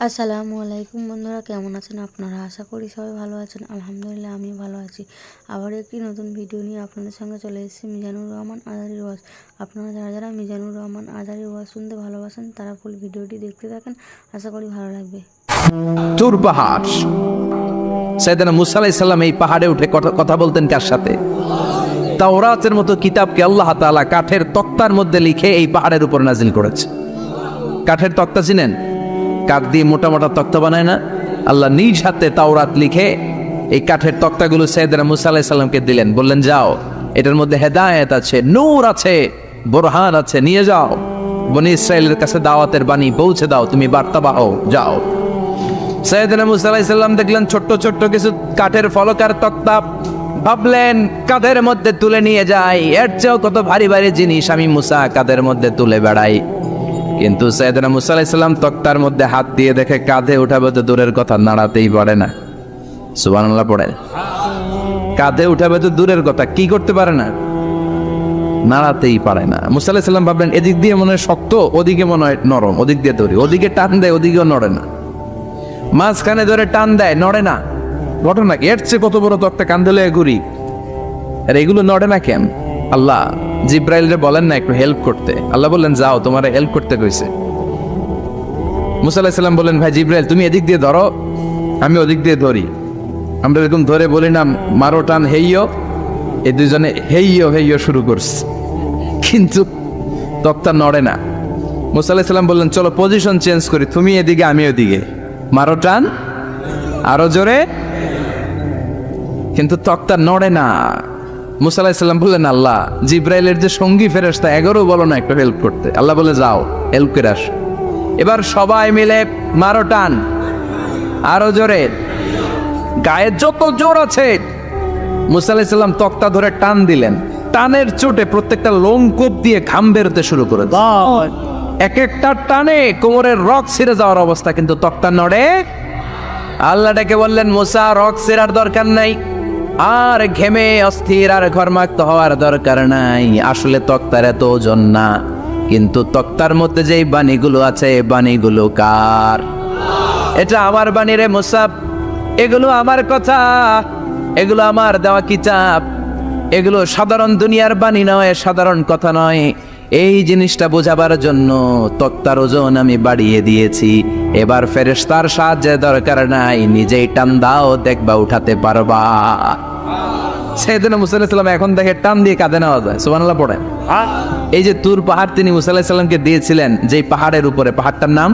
আসসালামু আলাইকুম বন্ধুরা, কেমন আছেন আপনারা? আশা করি সবাই ভালো আছেন। আলহামদুলিল্লাহ আমি ভালো আছি। আবার একটি নতুন ভিডিও নিয়ে আপনাদের সঙ্গে চলে এসেছি মিজানুর রহমান আজারির ওয়াজ। আপনারা যারা যারা মিজানুর রহমান আজারির ওয়াজ শুনতে ভালোবাসেন তারা ফুল ভিডিওটি দেখতে থাকেন, আশা করি ভালো লাগবে। তুর পাহাড়, সাইয়েদনা মুসা আলাইহিস সালাম এই পাহাড়ে উঠে কথা বলতেন কার সাথে? তাওরাতের মতো কিতাবকে আল্লাহ তাআলা কাঠের তক্তার মধ্যে লিখে এই পাহাড়ের উপর নাজিল করেছে। কাঠের তক্তা চিনেন? কাঠ দিয়ে মোটা মোটা তক্তা বানায় না? আল্লাহ নিজ হাতে তাওরাত লিখে এই কাঠের তক্তাগুলো সাইয়েদনা মুসা আলাইহিস সালামকে দিলেন, বললেন যাও, এটার মধ্যে হেদায়েত আছে, নূর আছে, বুরহান আছে, নিয়ে যাও, বনি ইসরাইলের কাছে দাওয়াতের বাণী পৌঁছে দাও, তুমি বার্তাবাহ, যাও। সাইয়েদনা মুসা আলাইহিস সালাম দেখলেন ছোট্ট ছোট্ট কিছু কাঠের ফলকার তক্তা, ভাবলেন কাঁধের মধ্যে তুলে নিয়ে যাই, এর চেয়েও কত ভারী ভারী জিনিস আমি মুসা কাঁধের মধ্যে তুলে বেড়াই। কিন্তু সাইয়েদনা মুসা আলাইহিস সালাম তক্তার মধ্যে হাত দিয়ে দেখে কাঁধে উঠাবে তো দূরের কথা, নাড়াতেই পারে না। সুবহানাল্লাহ পড়েন। কাঁধে উঠাবে তো দূরের কথা, কি করতে পারে না? নাড়াতেই পারে না। মুসা আলাইহিস সালাম ভাবলেন এদিক দিয়ে মনে হয় শক্ত, ওদিকে মনে হয় নরম, ওদিক দিয়ে ধরি, ওদিকে টান দেয়, ওদিকেও নড়ে না, মাঝখানে ধরে টান দেয়, নড়ে না। ঘটনা কি? এর চেয়ে কত বড় তক্তা কান্দে লয়ে ঘুরি, আর এগুলো নড়ে না কেন? আল্লাহ জিব্রাইলরে বলেন না একটু হেল্প করতে? আল্লাহ বললেন যাও, তোমার হেল্প করতে কইছে। মুসা আলাইহিস সালাম বললেন ভাই জিব্রাইল তুমি এদিক দিয়ে ধরো, আমি ওদিক দিয়ে ধরি। আমরা এরকম ধরে বলি না মারো টান হেইয়ো, এই দুইজনে হেইয়ো হেইয়ো শুরু করছে, কিন্তু তক্তা নড়ে না। মুসা আলাইহিস সালাম বললেন চলো পজিশন চেঞ্জ করি, তুমি এদিকে আমি ওদিকে, মারো টান আরো জোরে, কিন্তু তক্তা নড়ে না। মুসা আলাইহিস সালাম বললেন আল্লাহ জিব্রাইলের যে সঙ্গী ফেরেশতা 11 বলো না একটু হেল্প করতে? আল্লাহ বলে যাও হেল্প করে আস। এবার সবাই মিলে মারো টান আরো জোরে, গায়ে যত জোর আছে মুসা আলাইহিস সালাম তক্তা ধরে টান দিলেন। টানের চোটে প্রত্যেকটা লোমকূপ দিয়ে ঘাম বেরোতে শুরু করে, এক একটা টানে কোমরের রক ছিঁড়ে যাওয়ার অবস্থা, কিন্তু তক্তা নড়ে। আল্লাহ ডেকে বললেন মুসা রক ছিঁড়ার দরকার নাই, আর ঘেমে অস্থির আর ঘরমাক্ত হওয়ার দরকার নাই। আসলে তক্তার এত ওজন না, কিন্তু তক্তার মধ্যে যেই বাণীগুলো আছে বাণীগুলো কার? এটা আমার বাণী রে মুসা, এগুলো আমার কথা, এগুলো আমার দেওয়া কিতাব, এগুলো সাধারণ দুনিয়ার বাণী নয়, সাধারণ কথা নয়। এই জিনিসটা বোঝাবার জন্য তক্তার ওজন আমি বাড়িয়ে দিয়েছি। এবার ফেরেশতার সাহায্যের দরকার নাই, নিজেই টান দাও, দেখবা উঠাতে পারবা। সাইয়েদনা মুসা আলাইহিস সালাম এখন দেখে টান দিয়ে কাঁধে নেওয়া যায়। সুবহানাল্লাহ পড়েন। এই যে তুর পাহাড় তিনি মুসা আলাইহিস সালামকে দিয়েছিলেন, যেই পাহাড়ের উপরে, পাহাড়টার নাম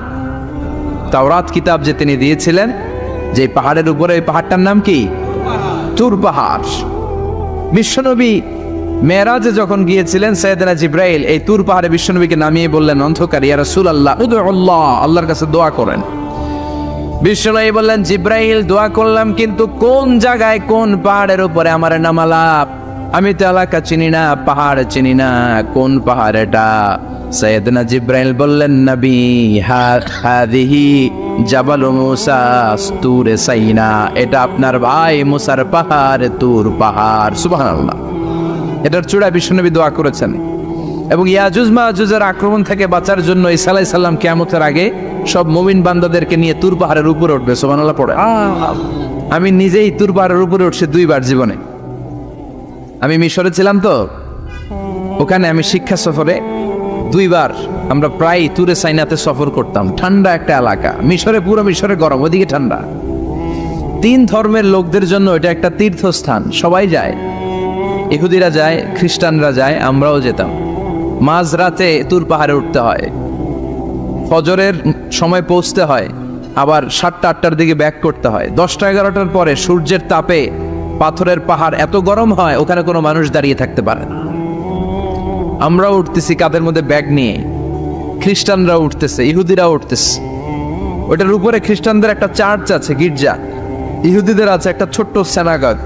তাওরাত কিতাব যে তিনি দিয়েছিলেন, যেই পাহাড়ের উপরে, এই পাহাড়টার নাম কি? তুর পাহাড়। বিশ্বনবী মেরাজে যখন গিয়েছিলেন সাইয়েদনা জিব্রাইল এই তুর পাহাড়ে বিশ্বনবীকে নামিয়ে বললেন অন্ধকার, ইয়া রাসূলুল্লাহ উদুল্লাহ, আল্লাহর কাছে দোয়া করেন। বিশ্বনবী বললেন জিব্রাইল দোয়া করলাম, কিন্তু কোন জায়গায় কোন পাহাড়ের উপরে আমারে নামালাম? আমি তো এলাকা চিনি না, পাহাড় চিনি না, কোন পাহাড় এটা? সাইয়েদনা জিব্রাইল বললেন নবী হাদিহি জাবাল মুসা তুর সাইনা, এটা আপনার ভাই মুসার পাহাড়, তুর পাহাড়। সুবহানাল্লাহ। এটার চূড়ায় বিশ্বনবী দোয়া করেছেন। এবং ইয়াজুজ মাজুজের আক্রমণ থেকে বাঁচার জন্য ঈসা আলাইহিস সালাম কিয়ামতের আগে সব মুমিন বান্দাদেরকে নিয়ে তুর পাহাড়ের উপরে উঠবে। সুবহানাল্লাহ পড়ে। আমি নিজেই তুর পাহাড়ের উপরে উঠছি 2 বার জীবনে। আমি মিশরে ছিলাম তো, ওখানে আমি শিক্ষা সফরে 2 বার আমরা প্রায় তুরে সাইনাতে সফর করতাম। ঠান্ডা একটা এলাকা, মিশরে পুরো মিশরে গরম, ওদিকে ঠান্ডা। 3 ধর্মের লোকদের জন্য এটা একটা তীর্থস্থান, সবাই যায়, ইহুদিরা যায়, খ্রিস্টানরা যায়, আমরাও যেতাম। মাঝরাতে তুর পাহাড়ে উঠতে হয়, ফজরের সময় পৌঁছতে হয়, আবার 7টা 8টার দিকে ব্যাক করতে হয়। 10টা 11টার পরে সূর্যের তাপে পাথরের পাহাড় এত গরম হয় ওখানে কোনো মানুষ দাঁড়িয়ে থাকতে পারে না। আমরাও উঠতেছি কাঁধের মধ্যে ব্যাগ নিয়ে, খ্রিস্টানরা উঠতেছে, ইহুদিরা উঠতেছে। ওটার উপরে খ্রিস্টানদের একটা চার্চ আছে, গির্জা, ইহুদিদের আছে একটা ছোট্ট সিনাগগ।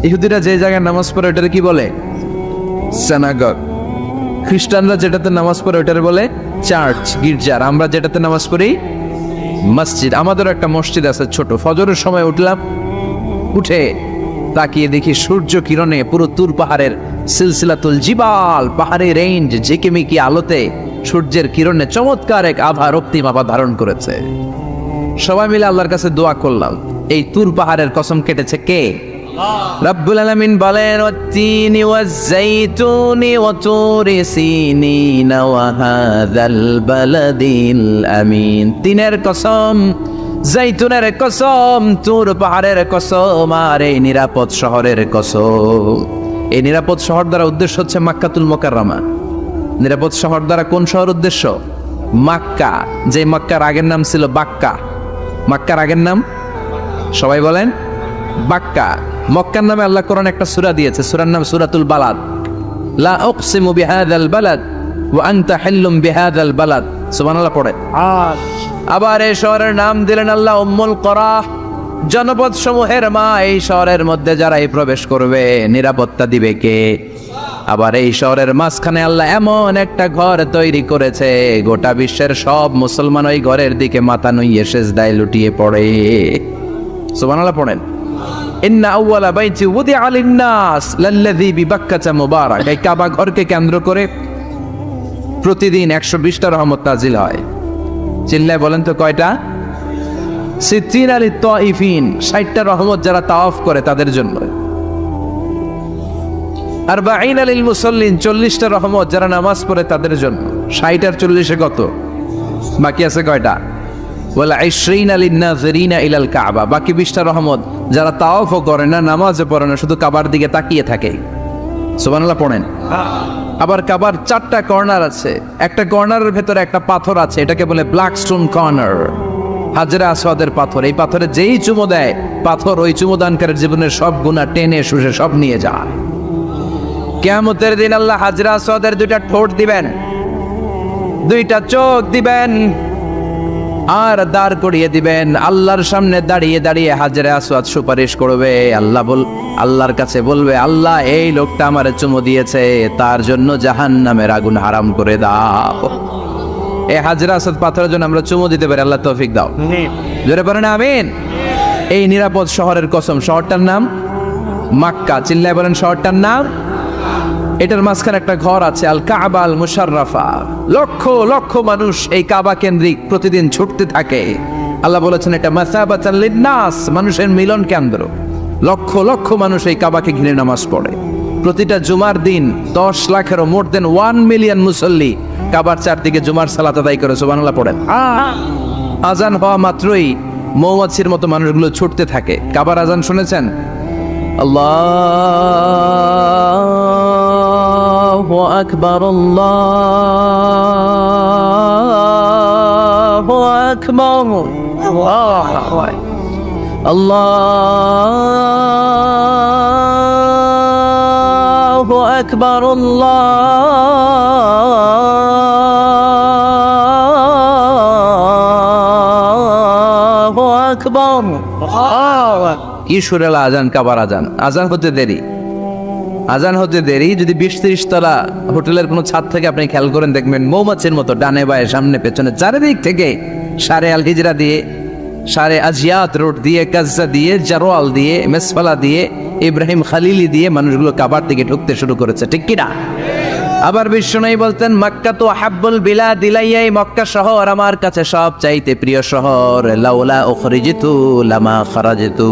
ইহুদিরা যে জায়গায় নামাজ পড়ে ওটারে কি বলে? সিনাগগ। খ্রিস্টানরা যেটাতে নামাজ পড়ে ওটারে বলে চার্চ, গির্জা। আর আমরা যেটাতে নামাজ পড়ি মসজিদ। আমাদের একটা মসজিদ আছে ছোট। ফজরের সময় উঠলাম, উঠে তাকিয়ে দেখি সূর্য কিরণে পুরো তুর পাহাড়ের সিলসিলাতুল জিবাল, পাহাড়ের রেঞ্জ ঝিকিমিকি আলোতে সূর্যের কিরণে চমৎকার এক আভা, রক্তিম আভা ধারণ করেছে। সবাই মিলে আল্লাহর কাছে দোয়া করলাম, এই তুর পাহাড়ের কসম কেটেছে কে? রব্বুল আলামিন বলেন ওয়াত-তিনি ওয়াজ-যাইতুনি ওয়া তুরি সিনিনা ওয়া হাযাল বালাদিল আমিন। তিনের কসম, জাইতুনের কসম, তুর পাহাড়ের কসম, আর এই নিরাপদ শহরের কসম। এই নিরাপদ শহর দ্বারা উদ্দেশ্য হচ্ছে মাক্কাতুল মুকাররমা। নিরাপদ শহর দ্বারা কোন শহর উদ্দেশ্য? মক্কা। যে মক্কার আগের নাম ছিল বাক্কা। মক্কার আগের নাম সবাই বলেন বাক্কা। মক্কার নামে আল্লাহ কোরআন একটা সূরা দিয়েছে, সূরার নাম সূরাতুল বালাদ। লা উকসিমু বিহাযাল বালাদ ওয়া আনতা হিল্লুম বিহাযাল বালাদ। সুবহানাল্লাহ পড়ে। আবার এই শহরের নাম দিলেন আল্লাহ উম্মুল কুরা, জনপদ সমূহের মা। এই শহরের মধ্যে যারাই প্রবেশ করবে নিরাপত্তা দিবে কে? আবার এই শহরের মাঝখানে আল্লাহ এমন একটা ঘর তৈরি করেছে, গোটা বিশ্বের সব মুসলমান ওই ঘরের দিকে মাথা নুইয়ে সিজদায় লুটিয়ে পড়ে। সুবহানাল্লাহ পড়েন। ইন্না আউওয়ালা বাইতি উদিআ লিন-নাস লাল্লাযী বিবাক্কাতা মুবারাক। এই কাবা ঘরকে কেন্দ্র করে প্রতিদিন 120টা রহমত নাজিল হয়। চিল্লায় বলেন তো কয়টা? 60 লিত-তাইফিন, 60টা রহমত যারা তাওয়াফ করে তাদের জন্য। 40 লিল মুসাল্লিন, 40টা রহমত যারা নামাজ পড়ে তাদের জন্য। 60 আর 40 কত? বাকি আছে কয়টা? ওয়ালা 20 লিন-নাযিরিনা ইলাল কাবা, বাকি 20টা রহমত যারা তাওয়াফও করে না, নামাজও পড়ে না, শুধু কাবার দিকে তাকিয়ে থাকে। সুবহানাল্লাহ পড়েন। আবার কাবার 4টা কর্নার আছে, একটা কর্নারের ভেতরে একটা পাথর আছে, এটাকে বলে ব্ল্যাক স্টোন কর্নার, হাজরে আসওয়াদের পাথর। এই পাথরে যেই চুমো দেয়, পাথর ওই চুমোদানকারীর জীবনের সব গুনাহ টেনে শুষে সব নিয়ে যায়। কিয়ামতের দিন আল্লাহ হাজরে আসওয়াদের 2টা ঠোঁট দিবেন, 2টা চোখ দিবেন, আর দাঁড় করিয়ে দিবেন। আল্লাহর সামনে দাঁড়িয়ে দাঁড়িয়ে হাজরে আসওয়াদ সুপারিশ করবে। আল্লাহর কাছে বলবে, আল্লাহ এই লোকটা আমারে চুমো দিয়েছে, তার জন্য জাহান্নামের আগুন হারাম করে দাও। এই হাজরে আসওয়াদ পাথরের জন্য আমরা চুমো দিতে পারি, আল্লাহ তৌফিক দাও। জোরে বলেন আমিন। এই নিরাপদ শহরের কসম, শহরটার নাম মক্কা। চিল্লায় বলেন শহরটার নাম। এটার মাঝখানে একটা ঘর আছে, আল কাবা আল মুশাররাফা। লক্ষ লক্ষ মানুষ এই কাবা কেন্দ্রিক প্রতিদিন ছুটতে থাকে। আল্লাহ বলেছেন এটা মাসাবাতান লিন-নাস, মানুষের মিলন কেন্দ্র। লক্ষ লক্ষ মানুষ এই কাবাকে ঘিরে নামাজ পড়ে। প্রতিটা জুমার দিন 10 লাখেরও মোর দেন 1 মিলিয়ন মুসল্লি কাবার চারদিকে জুমার সালাত আদায় করে। সুবহানাল্লাহ পড়েন। আজান হওয়া মাত্রই মৌমাছির মতো মানুষগুলো ছুটতে থাকে। কাবার আজান শুনেছেন? আল্লাহু আকবার, আল্লাহু আকবার, আল্লাহু আকবার, আল্লাহু আকবার। কি সুরেলা আজান, কাবার আজান। আজান হতে দেরি, আজান হতে দেরি। যদি 20-30 তলা হোটেলের কোনো ছাদ থেকে আপনি খেয়াল করেন, দেখবেন মৌমাছির মতো ডানে বায়ে সামনে পেছনে চারিদিক থেকে সারে আল হিজরা দিয়ে, সারে আজিয়াত রোড দিয়ে, গাজ্জা দিয়ে, জারোয়াল দিয়ে, মেসফালা দিয়ে, ইব্রাহিম খালিলি দিয়ে মানুষগুলো কাবার দিকে ঢুকতে শুরু করেছে, ঠিক কিনা? আবার বিশ্বনবী বলতেন, মক্কা তো হাব্বুল বিলাদ ইলাইয়া, মক্কা শহর আমার কাছে সব চাইতে প্রিয় শহর। লাউলা উখরিজিতু লামা খারাজিতু,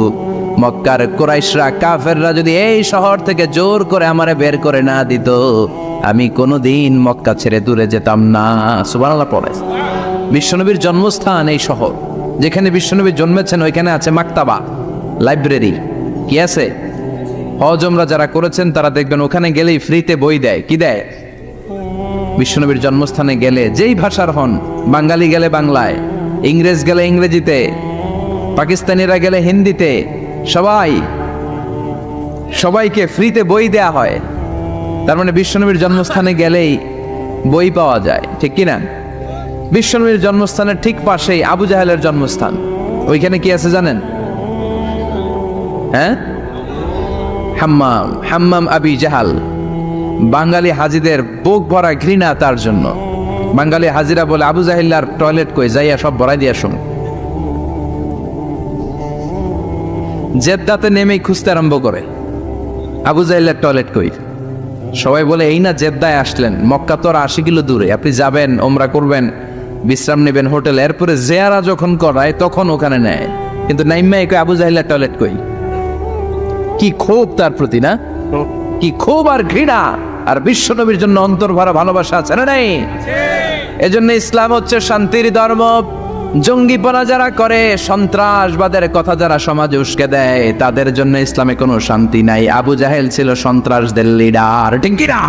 মক্কার কুরাইশরা, কাফেররা যদি এই শহর থেকে জোর করে আমারে বের করে না দিত, আমি কোনোদিন মক্কা ছেড়ে দূরে যেতাম না। সুবহানাল্লাহ পড়ে। বিশ্বনবীর জন্মস্থান এই শহর, যেখানে বিশ্বনবী জন্মেছেন ওইখানে আছে মাকতাবা, লাইব্রেরি। কি আছে? হজ উমরা যারা করেছেন তারা দেখবেন ওখানে গেলেই ফ্রিতে বই দেয়। কি দেয়? বিশ্বনবীর জন্মস্থানে গেলে যেই ভাষার হন, বাঙালি গেলে বাংলায়, ইংরেজ গেলে ইংরেজিতে, পাকিস্তানিরা গেলে হিন্দিতে, সবাইকে ফ্রিতে বই দেয়া হয়। তার মানে বিশ্বনবীর জন্মস্থানে গেলেই বই পাওয়া যায়, ঠিক কিনা? বিশ্বনবীর জন্মস্থানের ঠিক পাশেই আবু জাহেলের জন্মস্থান। ওইখানে কি আছে জানেন? হ্যাঁ, হাম্মাম আবি জাহাল। বাঙালি হাজিদের বুক ভরা ঘৃণা তার জন্য। বাঙালি হাজিরা বলে, আবু জাহিল্লার টয়লেট কই, যাইয়া সব ভরাই দিয়া শুন। জেদ্দাতে নেমেই খুঁজতে আরম্ভ করে, আবু জাহিল্লার টয়লেট কই। সবাই বলে, এই না জেদ্দায় আসলেন, মক্কা তো আর 80 কিলো দূরে, আপনি যাবেন ওমরা করবেন, বিশ্রাম নেবেন হোটেলে, এরপরে জিয়ারা যখন করায় তখন ওখানে নেয়, কিন্তু নাইম্মা কই আবু জাহেলের টয়লেট কই। কি ক্ষোভ তার প্রতি, না? কি ক্ষোভ আর ঘৃণা, আর বিশ্বনবীর জন্য অন্তর ভরা ভালোবাসা আছে না নাই? এজন্য ইসলাম হচ্ছে শান্তির ধর্ম। জঙ্গিপনা যারা করে, সন্ত্রাসবাদের কথা যারা সমাজে উস্কে দেয়, তাদের জন্য ইসলামে কোনো শান্তি নাই। আবু জাহেল ছিল সন্ত্রাসদের লিডার, ঠিক কি না?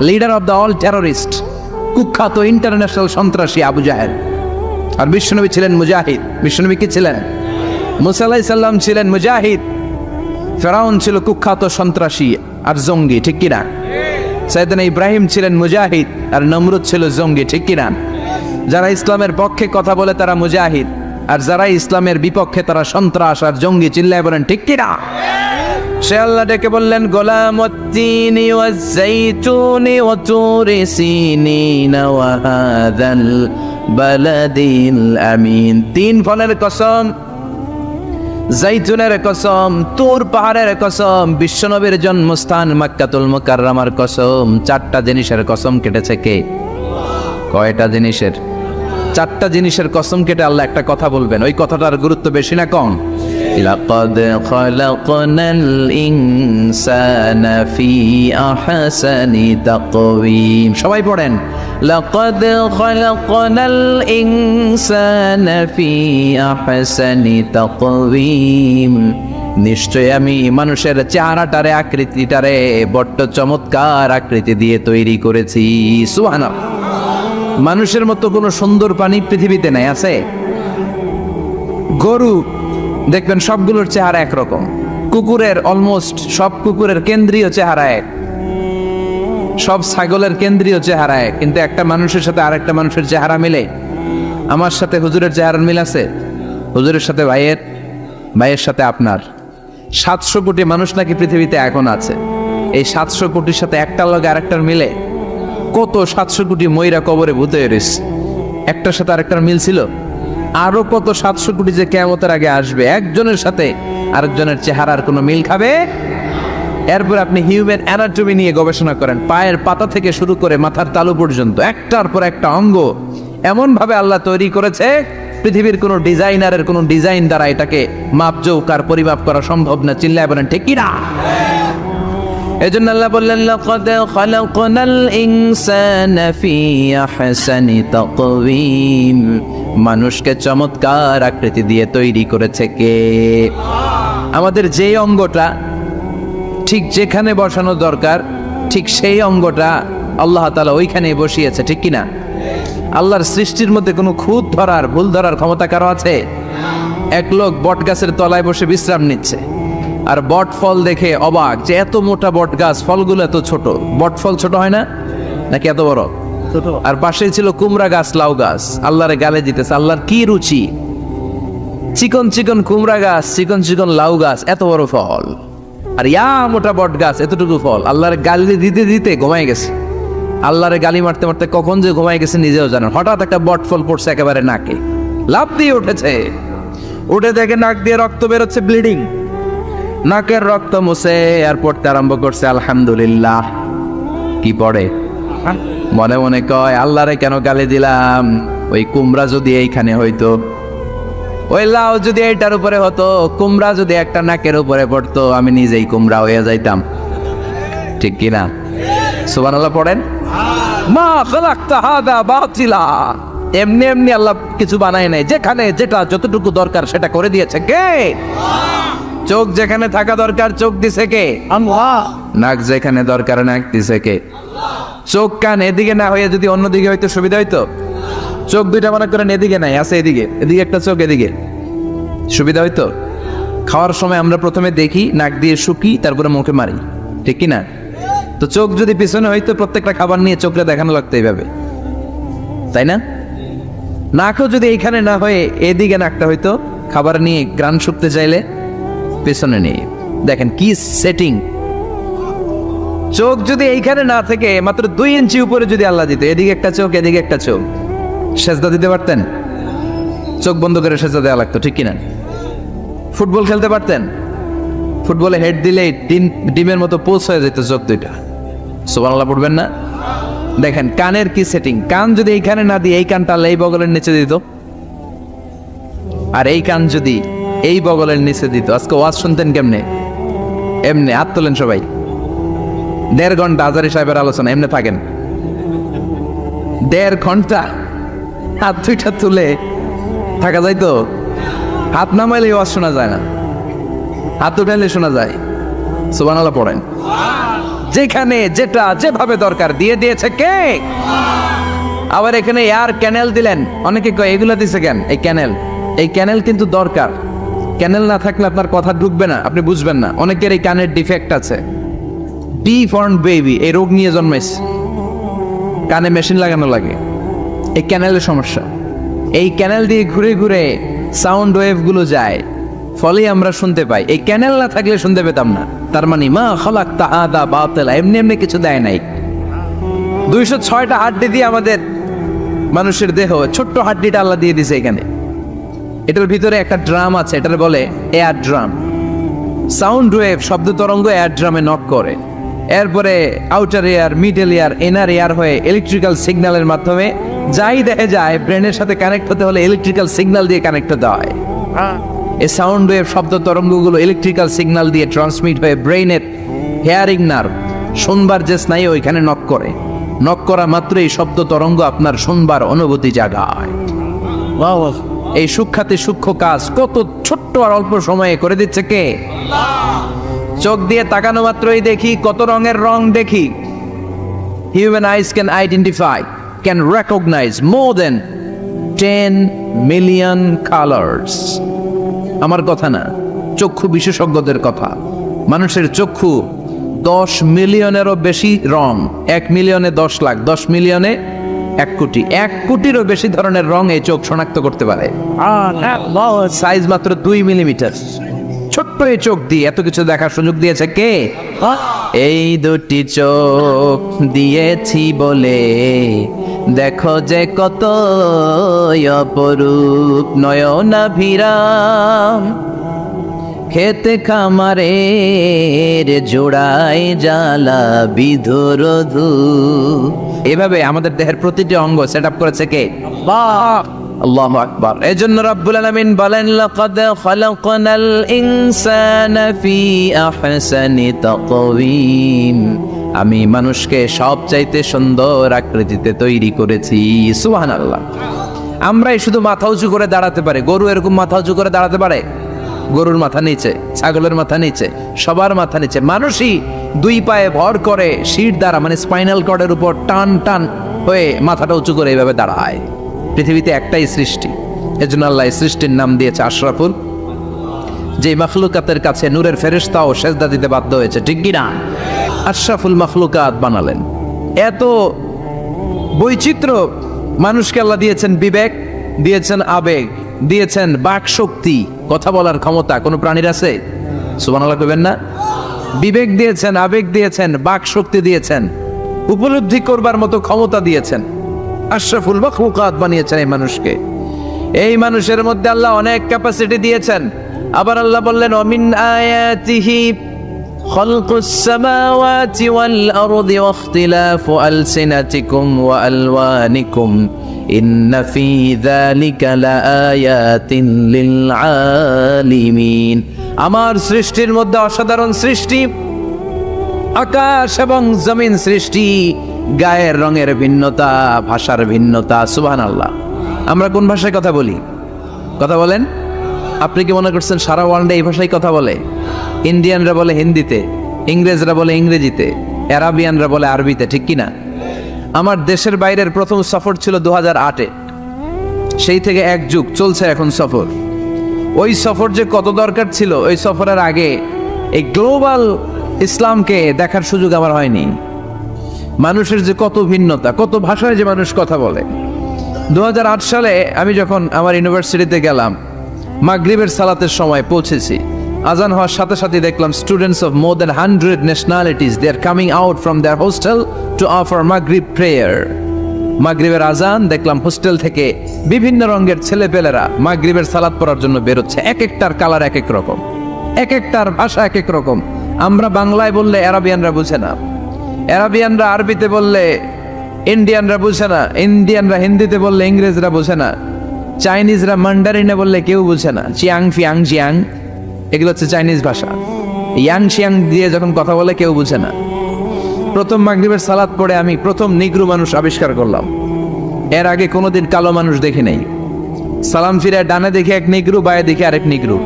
Leader of the all terrorist, কুখ্যাত ইন্টারন্যাশনাল সন্ত্রাসী আবু জাহেল। আর বিশ্বনবী ছিলেন মুজাহিদ। বিশ্বনবী কি ছিলেন? মুসা আলাইহিস সালাম ছিলেন মুজাহিদ। ফেরাউন ছিল কুখ্যাত সন্ত্রাসী আর জঙ্গি, ঠিক কি না? সাইয়েদনা ইব্রাহিম ছিলেন মুজাহিদ, আর নমরুদ ছিল জঙ্গি, ঠিক কি না? যারা ইসলামের পক্ষে কথা বলে তারা মুজাহিদ, আর যারা ইসলামের বিপক্ষে তারা সন্ত্রাস আর জঙ্গি। চিল্লায় বলেন ঠিক কি না? সে আল্লাহ ডেকে বললেন, গোলামুত্তিনি ওয়াজ-যাইতুনি ওয়া তুরি সিনিন ওয়া হাযাল বালাদিল আমিন। তিন ফলের কসম, জাইতুনের কসম, তুর পাহাড়ের কসম, বিশ্বনবীর জন্মস্থান মক্কাতুল মুকাররমার কসম। চারটা জিনিসের কসম কেটেছে কে? কয়টা জিনিসের? চারটা জিনিসের কসম কেটে আল্লাহ একটা কথা বলবেন। ওই কথাটার গুরুত্ব বেশি না কম? লাকাদ খালাকনাল ইনসানা ফি আহসানি তাকওয়িম। সবাই পড়েন, লাকাদ খালাকনাল ইনসানা ফি আহসানি তাকওয়িম। নিশ্চয় আমি মানুষের চেহারাটারে, আকৃতিটারে বড্ড চমৎকার আকৃতি দিয়ে তৈরি করেছি। সুবহানাল্লাহ। মানুষের মতো কোনো সুন্দর প্রাণী পৃথিবীতে নাই, আছে? গরু দেখবেন সবগুলোর চেহারা একরকম। কুকুরের অলমোস্ট সব কুকুরের কেন্দ্রীয় চেহারা এক, সব ছাগলের কেন্দ্রীয় চেহারা এক, কিন্তু একটা মানুষের সাথে আরেকটা মানুষের চেহারা মিলে। আমার সাথে হুজুরের চেহারার মিল আছে, হুজুরের সাথে ভাইয়ের, ভাইয়ের সাথে আপনার। 700 কোটি মানুষ নাকি পৃথিবীতে এখন আছে। এই 700 কোটির সাথে একটার লগে আরেকটার মিলে কত 700 কোটি ময়রা কবরে ভূত হয়ে রয়েছে, একটার সাথে আরেকটার মিল ছিল। আরো কত 700 কোটি যে কিয়ামতের আগে আসবে, একজনের সাথে আরেকজনের চেহারার কোনো মিল খাবে? এরপর আপনি হিউম্যান অ্যানাটমি নিয়ে গবেষণা করেন, পায়ের পাতা থেকে শুরু করে মাথার তালু পর্যন্ত একটার পর একটা অঙ্গ এমন ভাবে আল্লাহ তৈরি করেছে, পৃথিবীর কোনো ডিজাইনারের কোনো ডিজাইন দ্বারা এটাকে মাপজোক আর পরিমাপ করা সম্ভব না। চিল্লায় বলেন ঠিক কি না? এজন্য আল্লাহ বললেন, লাকাদ খালাকনাল ইনসানা ফি আহসানি তাকওয়িম। মানুষকে চমৎকার আকৃতি দিয়ে তৈরি করেছে কে? আমাদের যে অঙ্গটা ঠিক যেখানে বসানো দরকার, ঠিক সেই অঙ্গটা আল্লাহ তাআলা ওইখানেই বসিয়েছে, ঠিক কি না? আল্লাহর সৃষ্টির মধ্যে কোনো খুঁত ধরার, ভুল ধরার ক্ষমতা কারো আছে? এক লোক বট গাছের তলায় বসে বিশ্রাম নিচ্ছে, আর বট ফল দেখে অবাক যে এত মোটা বট গাছ, ফলগুলো এত ছোট। বট ফল ছোট হয় না নাকি এত বড়? আর পাশেই ছিল কুমড়া গাছ, লাউ গাছ। আল্লাহরে গালে দিতেছে, আল্লাহর কি রুচি! চিকন চিকন কুমড়া গাছ, চিকন চিকন লাউ গাছ, এত বড় ফল, আর ইয়া মোটা বট গাছ, এতটুকু ফল। আল্লাহরে গালি দিতে দিতে ঘুমায় গেছে। আল্লাহরে গালি মারতে মারতে কখন যে ঘুমায় গেছে নিজেও জানেন। হঠাৎ একটা বট ফল পড়ছে একেবারে নাকে, লাফ দিয়ে উঠেছে। উঠে দেখে নাক দিয়ে রক্ত বেরোচ্ছে, ব্লিডিং। নাকের রক্ত মুছে আর পড়তে আরম্ভ করছে আলহামদুলিল্লাহ। কি পড়ে? মনে মনে কয়, আল্লাহরে কেন গালি দিলাম? ওই কুমড়া যদি এইখানে হইতো, ওই লাউ যদি এইটার উপরে হতো, কুমড়া যদি একটা নাকের উপরে পড়তো, আমি নিজেই কুমড়া হয়ে যাইতাম, ঠিক কিনা? সুবহানাল্লাহ পড়েন। মা খালাকতা হাদা বাতিলা। এমনি এমনি আল্লাহ কিছু বানায় নাই, যেখানে যেটা যতটুকু দরকার সেটা করে দিয়েছে কে? চোখ যেখানে থাকা দরকার চোখ দিছে কে? আল্লাহ। নাক যেখানে দরকার নাক দিছে কে? চোখ কান এদিকে না হয়ে যদি অন্যদিকে হয়তো সুবিধা হইতো। চোখ দুইটা মনে করেন এদিকে নাই, আছে এদিকে, এদিকে একটা চোখ, এদিকে সুবিধা হইতো। খাওয়ার সময় আমরা প্রথমে দেখি, নাক দিয়ে শুকি, তারপরে মুখে মারি, ঠিক কি না? তো চোখ যদি পিছনে হইতো, প্রত্যেকটা খাবার নিয়ে চোখটা দেখানো লাগতো এইভাবে, তাই না? নাকও যদি এইখানে না হয়ে এদিকে নাকটা হইতো, খাবার নিয়ে গ্রান শুকতে চাইলে পেছনে নিয়ে দেখেন কি সেটিং। চোখ যদি এইখানে না থেকে মাত্র 2 ইঞ্চি উপরে যদি আল্লাহ দিত, এদিকে একটা চোখ এদিকে একটা চোখ, সেজদা দিতে পারতেন? চোখ বন্ধ করে সেজদা দেওয়া লাগতো, ঠিক কিনা? ফুটবল খেলতে পারতেন? ফুটবলে হেড দিলেই ডিমের মতো পোষ হয়ে যেত চোখ দুইটা। সুবহানাল্লাহ পড়বেন না? দেখেন কানের কি সেটিং, কান যদি এইখানে না দিয়ে এই কানটা আল্লাহ এই বগলের নিচে দিত, আর এই কান যদি এই বগলের নিচে দিত, আজকে ওয়াজ শুনতেন কেমনে? এমনি হাত তোলেন সবাই। 1.5 ঘন্টা আজারি সাহেবের আলোচনা এমনি থাকেন, 1.5 ঘন্টা হাত দুইটা তুলে থাকা যায় তো? হাত নামাইলে ওয়াজ শোনা যায় না, হাত উঠাইলে শোনা যায়। সুবহানাল্লাহ পড়েন। যেখানে যেটা যেভাবে দরকার দিয়ে দিয়েছে কে? আবার এখানে এয়ার ক্যানেল দিলেন, অনেকে কয় এগুলো দিছে কেন? এই ক্যানেল কিন্তু দরকার। ক্যানেল না থাকলে আপনার কথা ঢুকবে না, আপনি বুঝবেন না। অনেকের এই কানের ডিফেক্ট আছে, ডিফর্ম বেবি, এই রোগ নিয়ে জন্মাইছে, কানে মেশিন লাগানো লাগে, এই ক্যানেলের সমস্যা। এই ক্যানেল দিয়ে ঘুরে ঘুরে সাউন্ড ওয়েভ গুলো যায়, ফলে আমরা শুনতে পাই। এই ক্যানেল না থাকলে শুনতে পেতাম না। তার মানে মা খালাকতা হাযা বাতিলা, এমনি এমনি কিছু দেয় নাই। 206টা হাড্ডি দিয়ে আমাদের মানুষের দেহ, ছোট্ট হাড্ডিটা আল্লাহ দিয়ে দিছে এখানে। এটার ভিতরে একটা ড্রাম আছে, এটার বলে এয়ার ড্রাম। সাউন্ড ওয়েভ, শব্দ তরঙ্গ এয়ার ড্রামে নক করে, এরপরে outer air, middle air, inner air হয়ে ইলেকট্রিক্যাল সিগন্যালের মাধ্যমে যাই দেখে যায়, ব্রেনের সাথে কানেক্ট হতে হলে ইলেকট্রিক্যাল সিগন্যাল দিয়ে কানেক্ট হতে হয়। এই সাউন্ড ওয়েভ, শব্দ তরঙ্গগুলো ইলেকট্রিক্যাল সিগন্যাল দিয়ে ট্রান্সমিট হয়ে ব্রেইনের হেয়ারিং নার্ভ, শুনবার যে স্নায়ু, ওইখানে নক করে। নক করা মাত্রই এই শব্দ তরঙ্গ আপনার শুনবার অনুভূতি জাগায়। এই সূক্ষ্মাতি সূক্ষ্ম কাজ কত ছোট্ট আর অল্প সময়ে করে দিচ্ছে কে? চোখ দিয়ে তাকানো মাত্রই দেখি কত রঙের রং দেখি। Human eyes can identify, can recognise more than 10 million colours. আমার কথা না, চক্ষু বিশেষজ্ঞদের কথা। মানুষের চক্ষু 10 মিলিয়নেরও বেশি রং, 1 মিলিয়নে 10 লাখ, 10 মিলিয়নে 1 কোটি, 1 কোটিরও বেশি ধরনের রং এই চোখ শনাক্ত করতে পারে। সাইজ মাত্র 2 মিলিমিটার। ছোট্ট এই চোখ দিয়ে এত কিছু দেখার সুযোগ দিয়েছে কে? এই দুটি চোখ দিয়েছি বলে দেখো যে কত অপরূপ নয়নাভিরাম, খেতে খামারের জোড়ায় জ্বালা বিধুর ধূ। এভাবে আমাদের দেহের প্রতিটি অঙ্গ সেট আপ করেছে কে? আল্লাহু আকবার। এজন্য রব্বুল আলামিন বলেন, লাকাদ খালাকনাল ইনসানা ফি আহসানি তাকওয়িম, আমি মানুষকে সবচাইতে সুন্দর আকৃতিতে তৈরি করেছি। সুবহানাল্লাহ। আমরাই শুধু মাথা উঁচু করে দাঁড়াতে পারি, গরু এরকম মাথা উঁচু করে দাঁড়াতে পারে? গরুর মাথা নিচে, ছাগলের মাথা নিচে, সবার মাথা নিচে। মানুষই 2 পায়ে ভর করে শির দ্বারা, মানে স্পাইনাল কর্ডের উপর টান টান হয়ে মাথাটা উঁচু করে এইভাবে দাঁড়ায়। পৃথিবীতে একটাই সৃষ্টি, এজন্য আল্লাহ সৃষ্টির নাম দিয়েছে আশরাফুল, যে মাখলুকাতের কাছে নূরের ফেরেশতাও সেজদা দিতে বাধ্য হয়েছে, ঠিক কি না? আশরাফুল মাখলুকাত বানালেন। এত বৈচিত্র্য মানুষকে আল্লাহ দিয়েছেন, বিবেক দিয়েছেন, আবেগ দিয়েছেন, বাক শক্তি, কথা বলার ক্ষমতা। কোন প্রাণীর আছে? সুবহানাল্লাহ কইবেন না? বিবেক দিয়েছেন, আবেগ দিয়েছেন, বাক শক্তি দিয়েছেন, উপলব্ধি করবার মতো ক্ষমতা দিয়েছেন। আশরাফুল মাখলুকাত বানিয়েছেন এই মানুষকে। এই মানুষের মধ্যে আল্লাহ অনেক ক্যাপাসিটি দিয়েছেন। আবার আল্লাহ বললেন, ওমিন আয়াতিহি খালকুস সামাওয়াতি ওয়াল আরদি ওয়াখতিলাফু আলসিনাতিকুম ওয়া আলওয়ানিকুম ইন্না ফি যালিকা লাআয়াতিন লিল আলিমিন। আমার সৃষ্টির মধ্যে অসাধারণ সৃষ্টি, আকাশ এবং জমিন সৃষ্টি, গায়ের রঙের ভিন্নতা, ভাষার ভিন্নতা। সুবহানাল্লাহ। আমরা কোন ভাষায় কথা বলি? কথা বলেন? আপনি কি মনে করছেন সারা ওয়ার্ল্ডে এই ভাষায় কথা বলে? ইন্ডিয়ানরা বলে হিন্দিতে, ইংরেজরা বলে ইংরেজিতে, আরাবিয়ানরা বলে আরবিতে, ঠিক কি না? আমার দেশের বাইরের প্রথম সফর ছিল 2008-এ। সেই থেকে 1 যুগ চলছে এখন সফর। ওই সফর যে কত দরকার ছিল, ওই সফরের আগে এই গ্লোবাল ইসলামকে দেখার সুযোগ আমার হয়নি। মানুষের যে কত ভিন্নতা, কত ভাষায় যে মানুষ কথা বলে। 2008 সালে আমি যখন আমার ইউনিভার্সিটিতে গেলাম, মাগরিবের সালাতের সময় পৌঁছেছি। আজান হওয়ার সাথে সাথে দেখলাম students of more than 100 nationalities, they are coming out from their hostel to offer মাগরিব প্রেয়ার। মাগরিবের আজান দেখলাম হোস্টেল থেকে বিভিন্ন রঙের ছেলেপেলেরা মাগরিবের সালাত পড়ার জন্য বেরোচ্ছে। এক একটার কালার এক এক রকম, এক একটার ভাষা এক এক রকম। আমরা বাংলায় বললে আরাবিয়ানরা বুঝে না, আরাবিয়ানরা আরবিতে বললে ইন্ডিয়ানরা বুঝে না, ইন্ডিয়ানরা হিন্দিতে বললে ইংরেজরা বোঝে না, চাইনিজরা মান্ডারিনে বললে কেউ বুঝে না। চিয়াং ফিয়াং জিয়াং এগুলো হচ্ছে চাইনিজ ভাষা। ইয়াং শিয়াং দিয়ে যখন কথা বলে কেউ বুঝে না। প্রথম মাগরিবের সালাত পড়ে আমি প্রথম নিগ্রু মানুষ আবিষ্কার করলাম। এর আগে কোনোদিন কালো মানুষ দেখি নাই। সালাম ফিরে ডানে দেখে এক নিগ্রু, বায়ে দেখে আরেক নিগ্রু।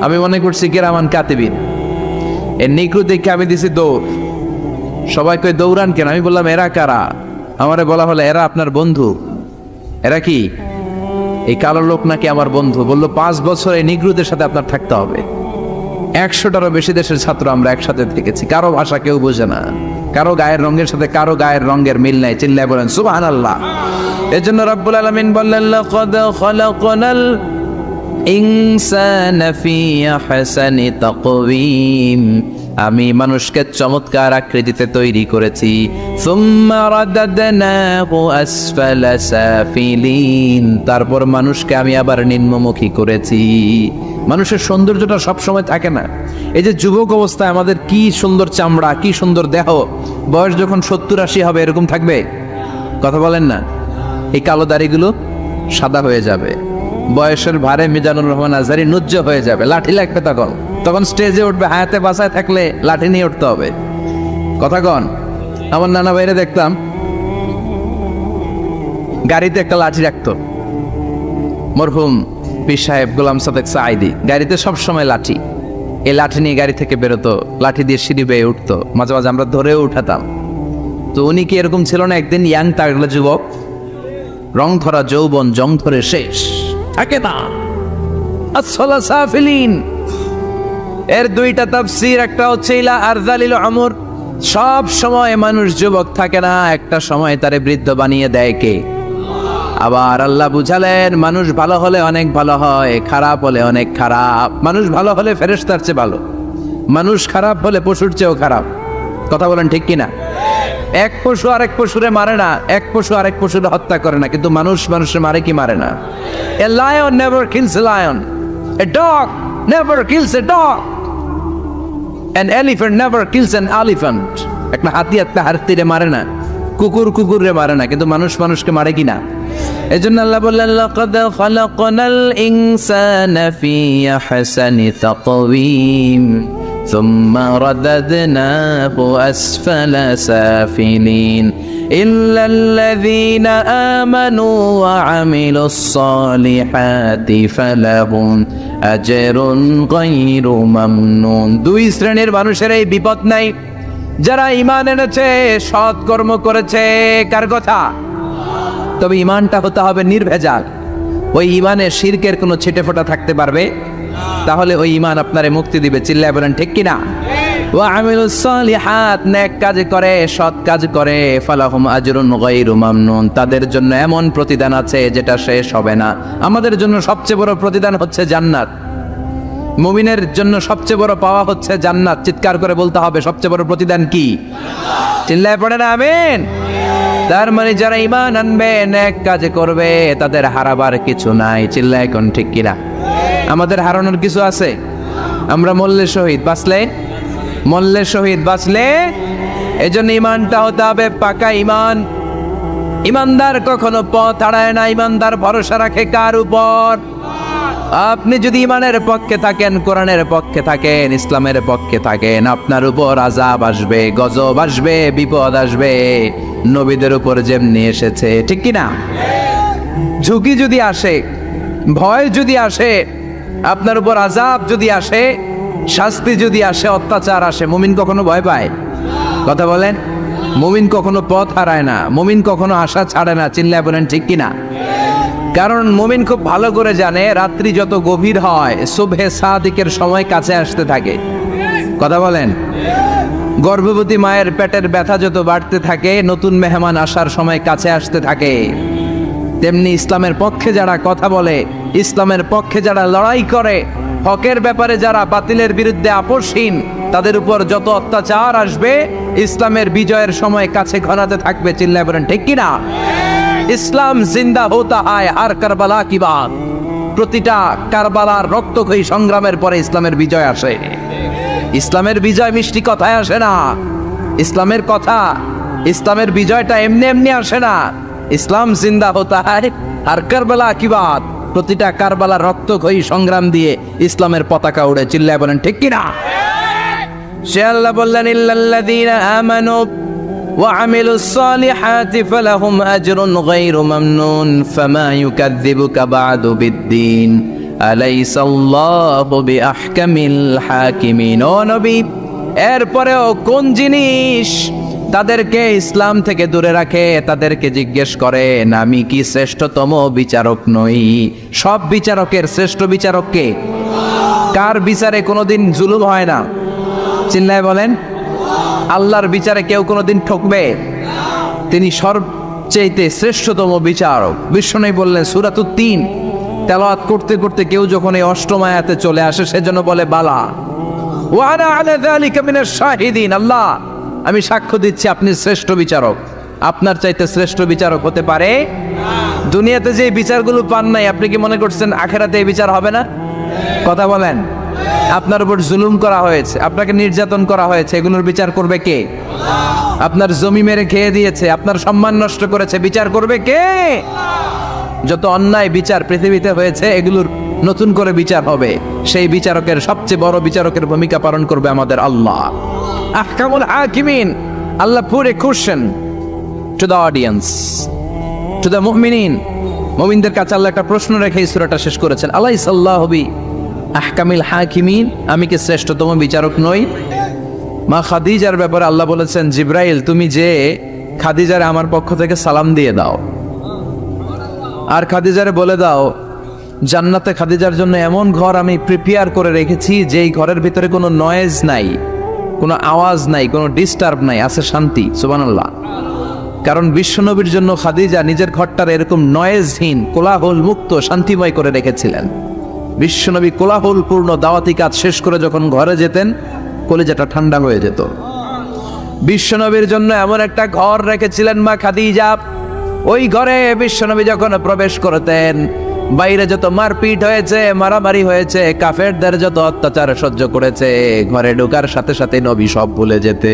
আমি মনে করছি কিরামান কাতিবিন। এর নিগ্রু দেখে আমি দিছি দৌড়। সবাই কই দৌড়ান কেন? আমি বললাম এরা কারা? আমারে বলা হলো এরা আপনার বন্ধু। এরা কি? এই কালো লোক নাকি আমার বন্ধু। বললো 5 বছর এই নিগ্রুদের সাথে আপনার থাকতে হবে। 100টারও বেশি দেশের ছাত্র আমরা একসাথে থেকেছি। কারো ভাষা কেউ বোঝে না, কারো গায়ের রঙের সাথে কারো গায়ের রঙের মিল নাই। চিল্লায় বলেন সুবহানাল্লাহ। এজন্য রব্বুল আলামিন বললেন লাকাদ খালাকনাল ইনসানা ফি আহসানি তাকওয়িম, আমি মানুষকে চমৎকার আকৃতিতে তৈরি করেছি। সুম্মা রাদাদনাহু আসফালা সাফিলিন, তারপর মানুষকে আমি আবার নিম্নমুখী করেছি। মানুষের সৌন্দর্যটা সব সময় থাকে না। এই যে যুবক অবস্থায় আমাদের কি সুন্দর চামড়া, কি সুন্দর দেহ, বয়স যখন 70-80 হবে এরকম থাকবে? কথা বলেন না। এই কালো দাড়িগুলো সাদা হয়ে যাবে, বয়সের ভারে মিজানুর রহমান আজহারী নুজ্জ হয়ে যাবে, লাঠি লাগবে তখন। তখন স্টেজে উঠবে, হায়াতে বাসায় থাকলে লাঠি নিয়ে উঠতে হবে। কথা কন। আমার নানা ভাইরে দেখতাম গাড়িতে একটা লাঠি রাখতো। মরহুম পীর সাহেব গোলাম সাদেক সাঈদী গাড়িতে সব সময় লাঠি। এই লাঠি নিয়ে গাড়ি থেকে বেরোতো, লাঠি দিয়ে সিঁড়ি বেয়ে উঠতো, মাঝে মাঝে আমরা ধরেও উঠাতাম। তো উনি কি এরকম ছিল না? একদিন ইয়াং তাগড়া যুবক, রং ধরা যৌবন, জং ধরে শেষ থাকে না। আসফালা সাফিলিন এর 2টা তাফসীর, একটা হচ্ছে ইলা আরযালিল উমর, সব সময় মানুষ যুবক থাকে না, একটা সময় তারে বৃদ্ধ বানিয়ে দেয় কে? আবার আল্লাহ বুঝালেন মানুষ ভালো হলে অনেক ভালো হয়, খারাপ হলে অনেক খারাপ। মানুষ ভালো হলে ফেরেশতার চেয়ে ভালো, মানুষ খারাপ হলে পশুর চেয়েও খারাপ। কথা বলেন ঠিক কিনা? এক পশু আরেক পশুরে মারে না, এক পশু আরেক পশুরে হত্যা করে না, কিন্তু মানুষ মানুষের মারে কি মারে না? A lion never kills a lion, a dog never kills a dog, an elephant never kills an elephant. একটা হাতি একটা হাতিরে মারে না, কুকুর কুকুরে মারে না, কিন্তু মানুষ মানুষকে মারে কিনা? এজন্য আল্লাহ বললেন লাকাদ খালাকনাল ইনসানা ফি আহসানি তাকওয়িম সুম্মা রাদাদনাহু আসফালা সাফিলিন ইল্লাল্লাযীনা আমানু ওয়া আমিলুস সালিহাতি ফালাহুম আজরুন গায়রু মামনুন। 2 শ্রেণীর মানুষের এই বিপদ নাই, যারা ঈমান এনেছে, সৎ কর্ম করেছে। কার কথা? তবে ঈমানটা হতে হবে নির্ভেজাল। ওই ঈমানে শিরকের কোনো ছিটেফোঁটা থাকতে পারবে? তাহলে ওই ঈমান আপনারে মুক্তি দিবে। চিল্লায় বলেন ঠিক কিনা? ওয়া আমিলুস সালিহাত, নেক কাজ করে, সৎ কাজ করে, ফালাহুম আজরুন গায়রু মামনুন, তাদের জন্য এমন প্রতিদান আছে যেটা শেষ হবে না। আমাদের জন্য সবচেয়ে বড় প্রতিদান হচ্ছে জান্নাত। মুমিনের জন্য সবচেয়ে বড় পাওয়া হচ্ছে জান্নাত। চিৎকার করে বলতে হবে সবচেয়ে বড় প্রতিদান কি? চিল্লায় পড়েন আমিন। তার মানে যারা ঈমান আনবে, নেক কাজ করবে, তাদের হারাবার কিছু নাই। চিল্লায় কোন ঠিক কিনা? আমাদের হারানোর কিছু আছে? আমরা মল্লে শহীদ বাঁচলে, মল্লে শহীদ বাঁচলে, এজন্য ঈমানটা হতে হবে পাকা ঈমান। ঈমানদার কখনো পথ হারায় না। ঈমানদার ভরসা রাখে কার উপর? আপনি যদি ঈমানের পক্ষে থাকেন, কোরআনের পক্ষে থাকেন, ইসলামের পক্ষে থাকেন, আপনার উপর আযাব আসবে, গজব আসবে, বিপদ আসবে, নবীদের উপর যেমনি এসেছে। ঠিক কিনা? ঝুঁকি যদি আসে, ভয় যদি আসে, আপনার উপর আযাব যদি আসে, শাস্তি যদি আসে, অত্যাচার আসে, মুমিন কখনো ভয় পায়? কথা বলেন। মুমিন কখনো পথ হারায় না, মুমিন কখনো আশা ছাড়ে না। চিল্লায় বলেন ঠিক কিনা? কারণ মুমিন খুব ভালো করে জানে রাত্রি যত গভীর হয়, সুবহে সাদিকের সময় কাছে আসতে থাকে। কথা বলেন। গর্ভবতী মায়ের পেটের ব্যথা যত বাড়তে থাকে, নতুন মেহমান আসার সময় কাছে আসতে থাকে। তেমনি ইসলামের পক্ষে যারা কথা বলে, ইসলামের পক্ষে যারা লড়াই করে, হকের ব্যাপারে যারা বাতিলের বিরুদ্ধে আপোষহীন, তাদের উপর যত অত্যাচার আসবে, ইসলামের বিজয়ের সময় কাছে ঘনাতে থাকবে। চিল্লায় বলেন ঠিক কিনা? ইসলাম জিন্দা হোতা হয় আর কারবালা কি বাত। প্রতিটা কারবালার রক্তক্ষয়ী সংগ্রামের পরে ইসলামের বিজয় আসে। ইসলামের বিজয় মিষ্টি কথায় আসে না। ইসলামের কথা ইসলামের বিজয়টা এমনি এমনি আসে না, ইসলাম জিন্দা হতা হয় আর কারবালা কি বাত, প্রতিটা কারবালা রক্তক্ষয়ী সংগ্রাম দিয়ে ইসলামের পতাকা উড়ে। চিল্লায় বলেন ঠিক কিনা? সে আল্লাহ বললেন ইল্লাল্লাযীনা আমানু ওয়া আমিলুস সালিহাতি ফালাহুম আজরুন গায়রু মামনুন ফামা ইউকাযযিবুকা বা'দু বিদ্দীন আলাইসাল্লাহু বিআহকামিল হাকিমিন। ও নবী, এরপরেও কোন জিনিস তাদেরকে ইসলাম থেকে দূরে রাখে? তাদেরকে জিজ্ঞেস করেন আমি কি শ্রেষ্ঠতম বিচারক নই? সব বিচারকের শ্রেষ্ঠ বিচারক কে? কার বিচারে কোনোদিন জুলুম হয় না? চিল্লায় বলেন। আল্লাহর বিচারে কেউ কোনোদিন ঠকবে? তিনি সবচেয়ে শ্রেষ্ঠতম বিচারক। বিশ্বনবী বললেন সূরাতুত তিন তেলাওয়াত করতে করতে কেউ যখন এই অষ্টম আয়াতে চলে আসে সেজন্য বলে বালা ওয়া আনা আলা যালিকা মিনাশ শাহিদিন, আল্লাহ আমি সাক্ষ্য দিচ্ছি আপনি শ্রেষ্ঠ বিচারক। আপনার চাইতে শ্রেষ্ঠ বিচারক হতে পারে? দুনিয়াতে যে বিচারগুলো পান নাই, আপনি কি মনে করছেন আখেরাতে এই বিচার হবে না? কথা বলেন। আপনার উপর জুলুম করা হয়েছে, আপনাকে নির্যাতন করা হয়েছে, এগুলোর বিচার করবে কে? আপনার জমি মেরে খেয়ে দিয়েছে, আপনার সম্মান নষ্ট করেছে, বিচার করবে কে? যত অন্যায় বিচার পৃথিবীতে হয়েছে এগুলোর নতুন করে বিচার হবে। সেই বিচারকের সবচেয়ে বড় বিচারকের ভূমিকা পালন করবে আমাদের আল্লাহ। আহকামুল হাকিমিন, আল্লাহ পুরে question to the audience, to the মুমিনিন। মুমিনদের কাছে আল্লাহ একটা প্রশ্ন রেখে এই সূরাটা শেষ করেছেন। আলাইসাল্লাহু বি আহকামিল হাকিমিন, আমি কি শ্রেষ্ঠতম বিচারক নই? মা খাদিজার ব্যাপারে আল্লাহ বলেছেন জিব্রাইল তুমি যে খাদিজারে আমার পক্ষ থেকে সালাম দিয়ে দাও, আর খাদিজারে বলে দাও জান্নাতে খাদিজার জন্য এমন ঘর আমি প্রিপেয়ার করে রেখেছি যেই ঘরের ভিতরে কোনো নয়েজ নাই, কোনো আওয়াজ নাই, কোনো ডিস্টার্ব নাই, আছে শান্তি। সুবহানাল্লাহ। কারণ বিশ্বনবীর জন্য খাদিজা নিজের ঘরটার এরকম নয়েজহীন, কোলাহল মুক্ত, শান্তিময় করে রেখেছিলেন। বিশ্বনবী কোলাহলপূর্ণ দাওয়াতি কাজ শেষ করে যখন ঘরে যেতেন কলিজাটা ঠান্ডা হয়ে যেত। বিশ্বনবীর জন্য এমন একটা ঘর রেখেছিলেন মা খাদিজা, ওই ঘরে বিশ্বনবী যখন প্রবেশ করতেন বাইরে যত মারপিট হয়েছে, মারামারি হয়েছে, কাফেরদের যত অত্যাচার সহ্য করেছে, ঘরে ঢোকার সাথে সাথে নবী সব ভুলে যেতে।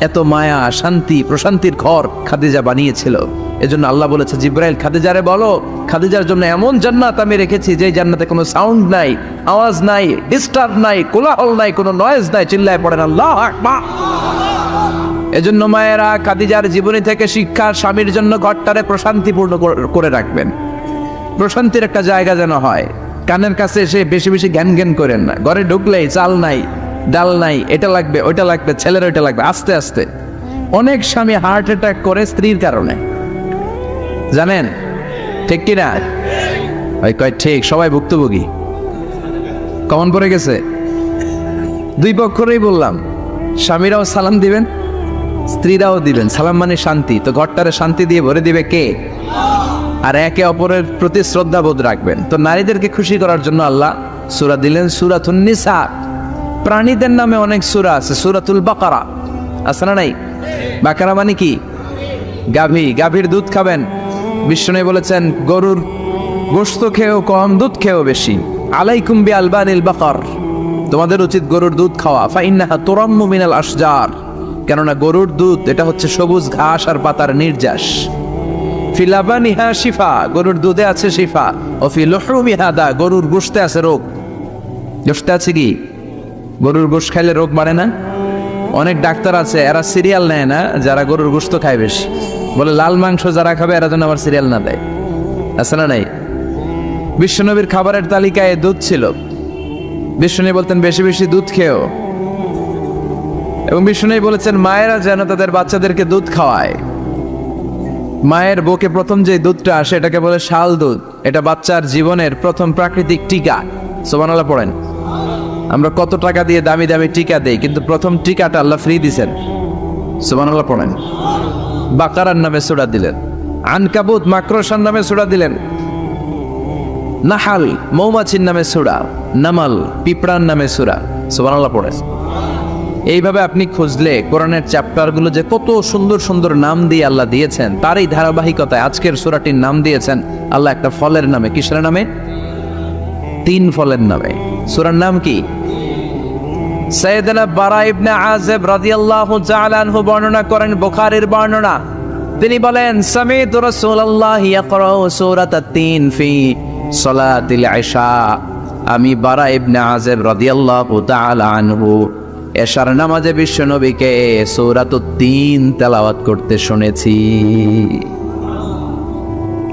এত মায়া, শান্তি, প্রশান্তির ঘর খাদিজা বানিয়েছিল। এজন্য আল্লাহ বলেছে জিব্রাইল খাদিজারে বলো খাদিজার জন্য এমন জান্নাত আমি রেখেছি যে জান্নাতে কোনো সাউন্ড নাই, আওয়াজ নাই, ডিস্টার্ব নাই, কোলাহল নাই, কোনো নয়েজ নাই। চিল্লায় পড়েন আল্লাহু আকবার। এজন্য মায়েরা খাদিজার জীবনী থেকে শিক্ষা, স্বামীর জন্য ঘরটারে প্রশান্তিপূর্ণ করে রাখবেন। প্রশান্তির একটা জায়গা যেন হয়, কানের কাছে এসে বেশি বেশি জ্ঞান জ্ঞান করেন না। ঘরে ঢুকলেই চাল নাই, ডাল নাই, এটা লাগবে, ওইটা লাগবে, ছেলের ওইটা লাগবে। আস্তে আস্তে অনেক স্বামী হার্ট অ্যাটাক করে স্ত্রীর কারণে, জানেন ঠিক কিনা? ওই কয় ঠিক, সবাই ভুক্তভোগী। কমন পড়ে গেছে। দুই পক্ষরেই বললাম, স্বামীরাও সালাম দিবেন, স্ত্রীরাও দিবেন। সালাম মানে শান্তি, তো ঘরটারে শান্তি দিয়ে ভরে দিবে কে? আর একে অপরের প্রতি শ্রদ্ধাবোধ রাখবেন। তো নারীদেরকে খুশি করার জন্য আল্লাহ সূরা দিলেন সূরাতুন নিসা। প্রাণীদের নামে অনেক সূরা আছে, সূরাতুল বাকারা আছে না নাই? বাকারা মানে কি? গাভী, গাভীর দুধ খাবেন। বিষ্ণু বলেছেন গরুর গোশত খেয়েও কম, দুধ খেয়েও বেশি। আলাইকুম বি আলবানিল বাকার, তোমাদের উচিত গরুর দুধ খাওয়া। ফাইন্নাহা তুরাম্মু মিনাল আশজার, কেননা গরুর দুধ এটা হচ্ছে সবুজ ঘাস আর পাতার নির্যাস। ফি লাবানিহা শিফা, গরুর দুধে আছে শিফা। ও ফি লুহুমিহা দা, গরুর গোশতে আছে রোগ। গোশতে আছে কি? গরুর গোশত খাইলে রোগ বাড়ে না? অনেক ডাক্তার আছে এরা সিরিয়াল নেয় না, যারা গরুর গোশত খায় বেশি, বলে লাল মাংস যারা খাবে এরা যেন আবার সিরিয়াল না দেয়। আছে না নাই? বিশ্বনবীর খাবারের তালিকায় দুধ ছিল। বিশ্বনবী বলতেন বেশি বেশি দুধ খেও, এবং বিশ্বনবী বলেছেন মায়েরা যেন তাদের বাচ্চাদেরকে দুধ খাওয়ায়। মায়ের বুকে প্রথম যে দুধটা আসে এটাকে বলে শাল দুধ। এটা বাচ্চার জীবনের প্রথম প্রাকৃতিক টিকা। সুবহানাল্লাহ পড়েন। আমরা কত টাকা দিয়ে দামি দামি টিকা দেই, কিন্তু প্রথম টিকাটা আল্লাহ ফ্রি দিছেন। সুবহানাল্লাহ পড়েন। বাকারার নামে সূরা দিলেন, আনকাবুত মাকড়সার নামে সূরা দিলেন, নাহাল মৌমাছির নামে সূরা, নামাল পিঁপড়ার নামে সূরা। সুবহানাল্লাহ পড়েন। এইভাবে আপনি খুঁজলে কোরআনের চ্যাপ্টারগুলো যে কত সুন্দর সুন্দর নাম দিয়ে আল্লাহ দিয়েছেন, তারই ধারাবাহিকতায় আজকের সূরাটির নাম দিয়েছেন আল্লাহ একটা ফলের নামে। কিসের নামে? 3 ফলের নামে। সূরার নাম কি? সাইয়েদনা বারা ইবনে আযিব রাদিয়াল্লাহু তাআলা আনহু বর্ণনা করেন, বুখারীর বর্ণনা। তিনি বলেন, সামি'তু রাসূলুল্লাহ ইয়াকরাউ সূরাতাত তিন ফি সালাতিল ইশা। আমি বারা ইবনে আযিব রাদিয়াল্লাহু তাআলা আনহু এশার নামাজে বিশ্বনবীকে সূরাতুত তিন তেলাওয়াত করতে শুনেছি।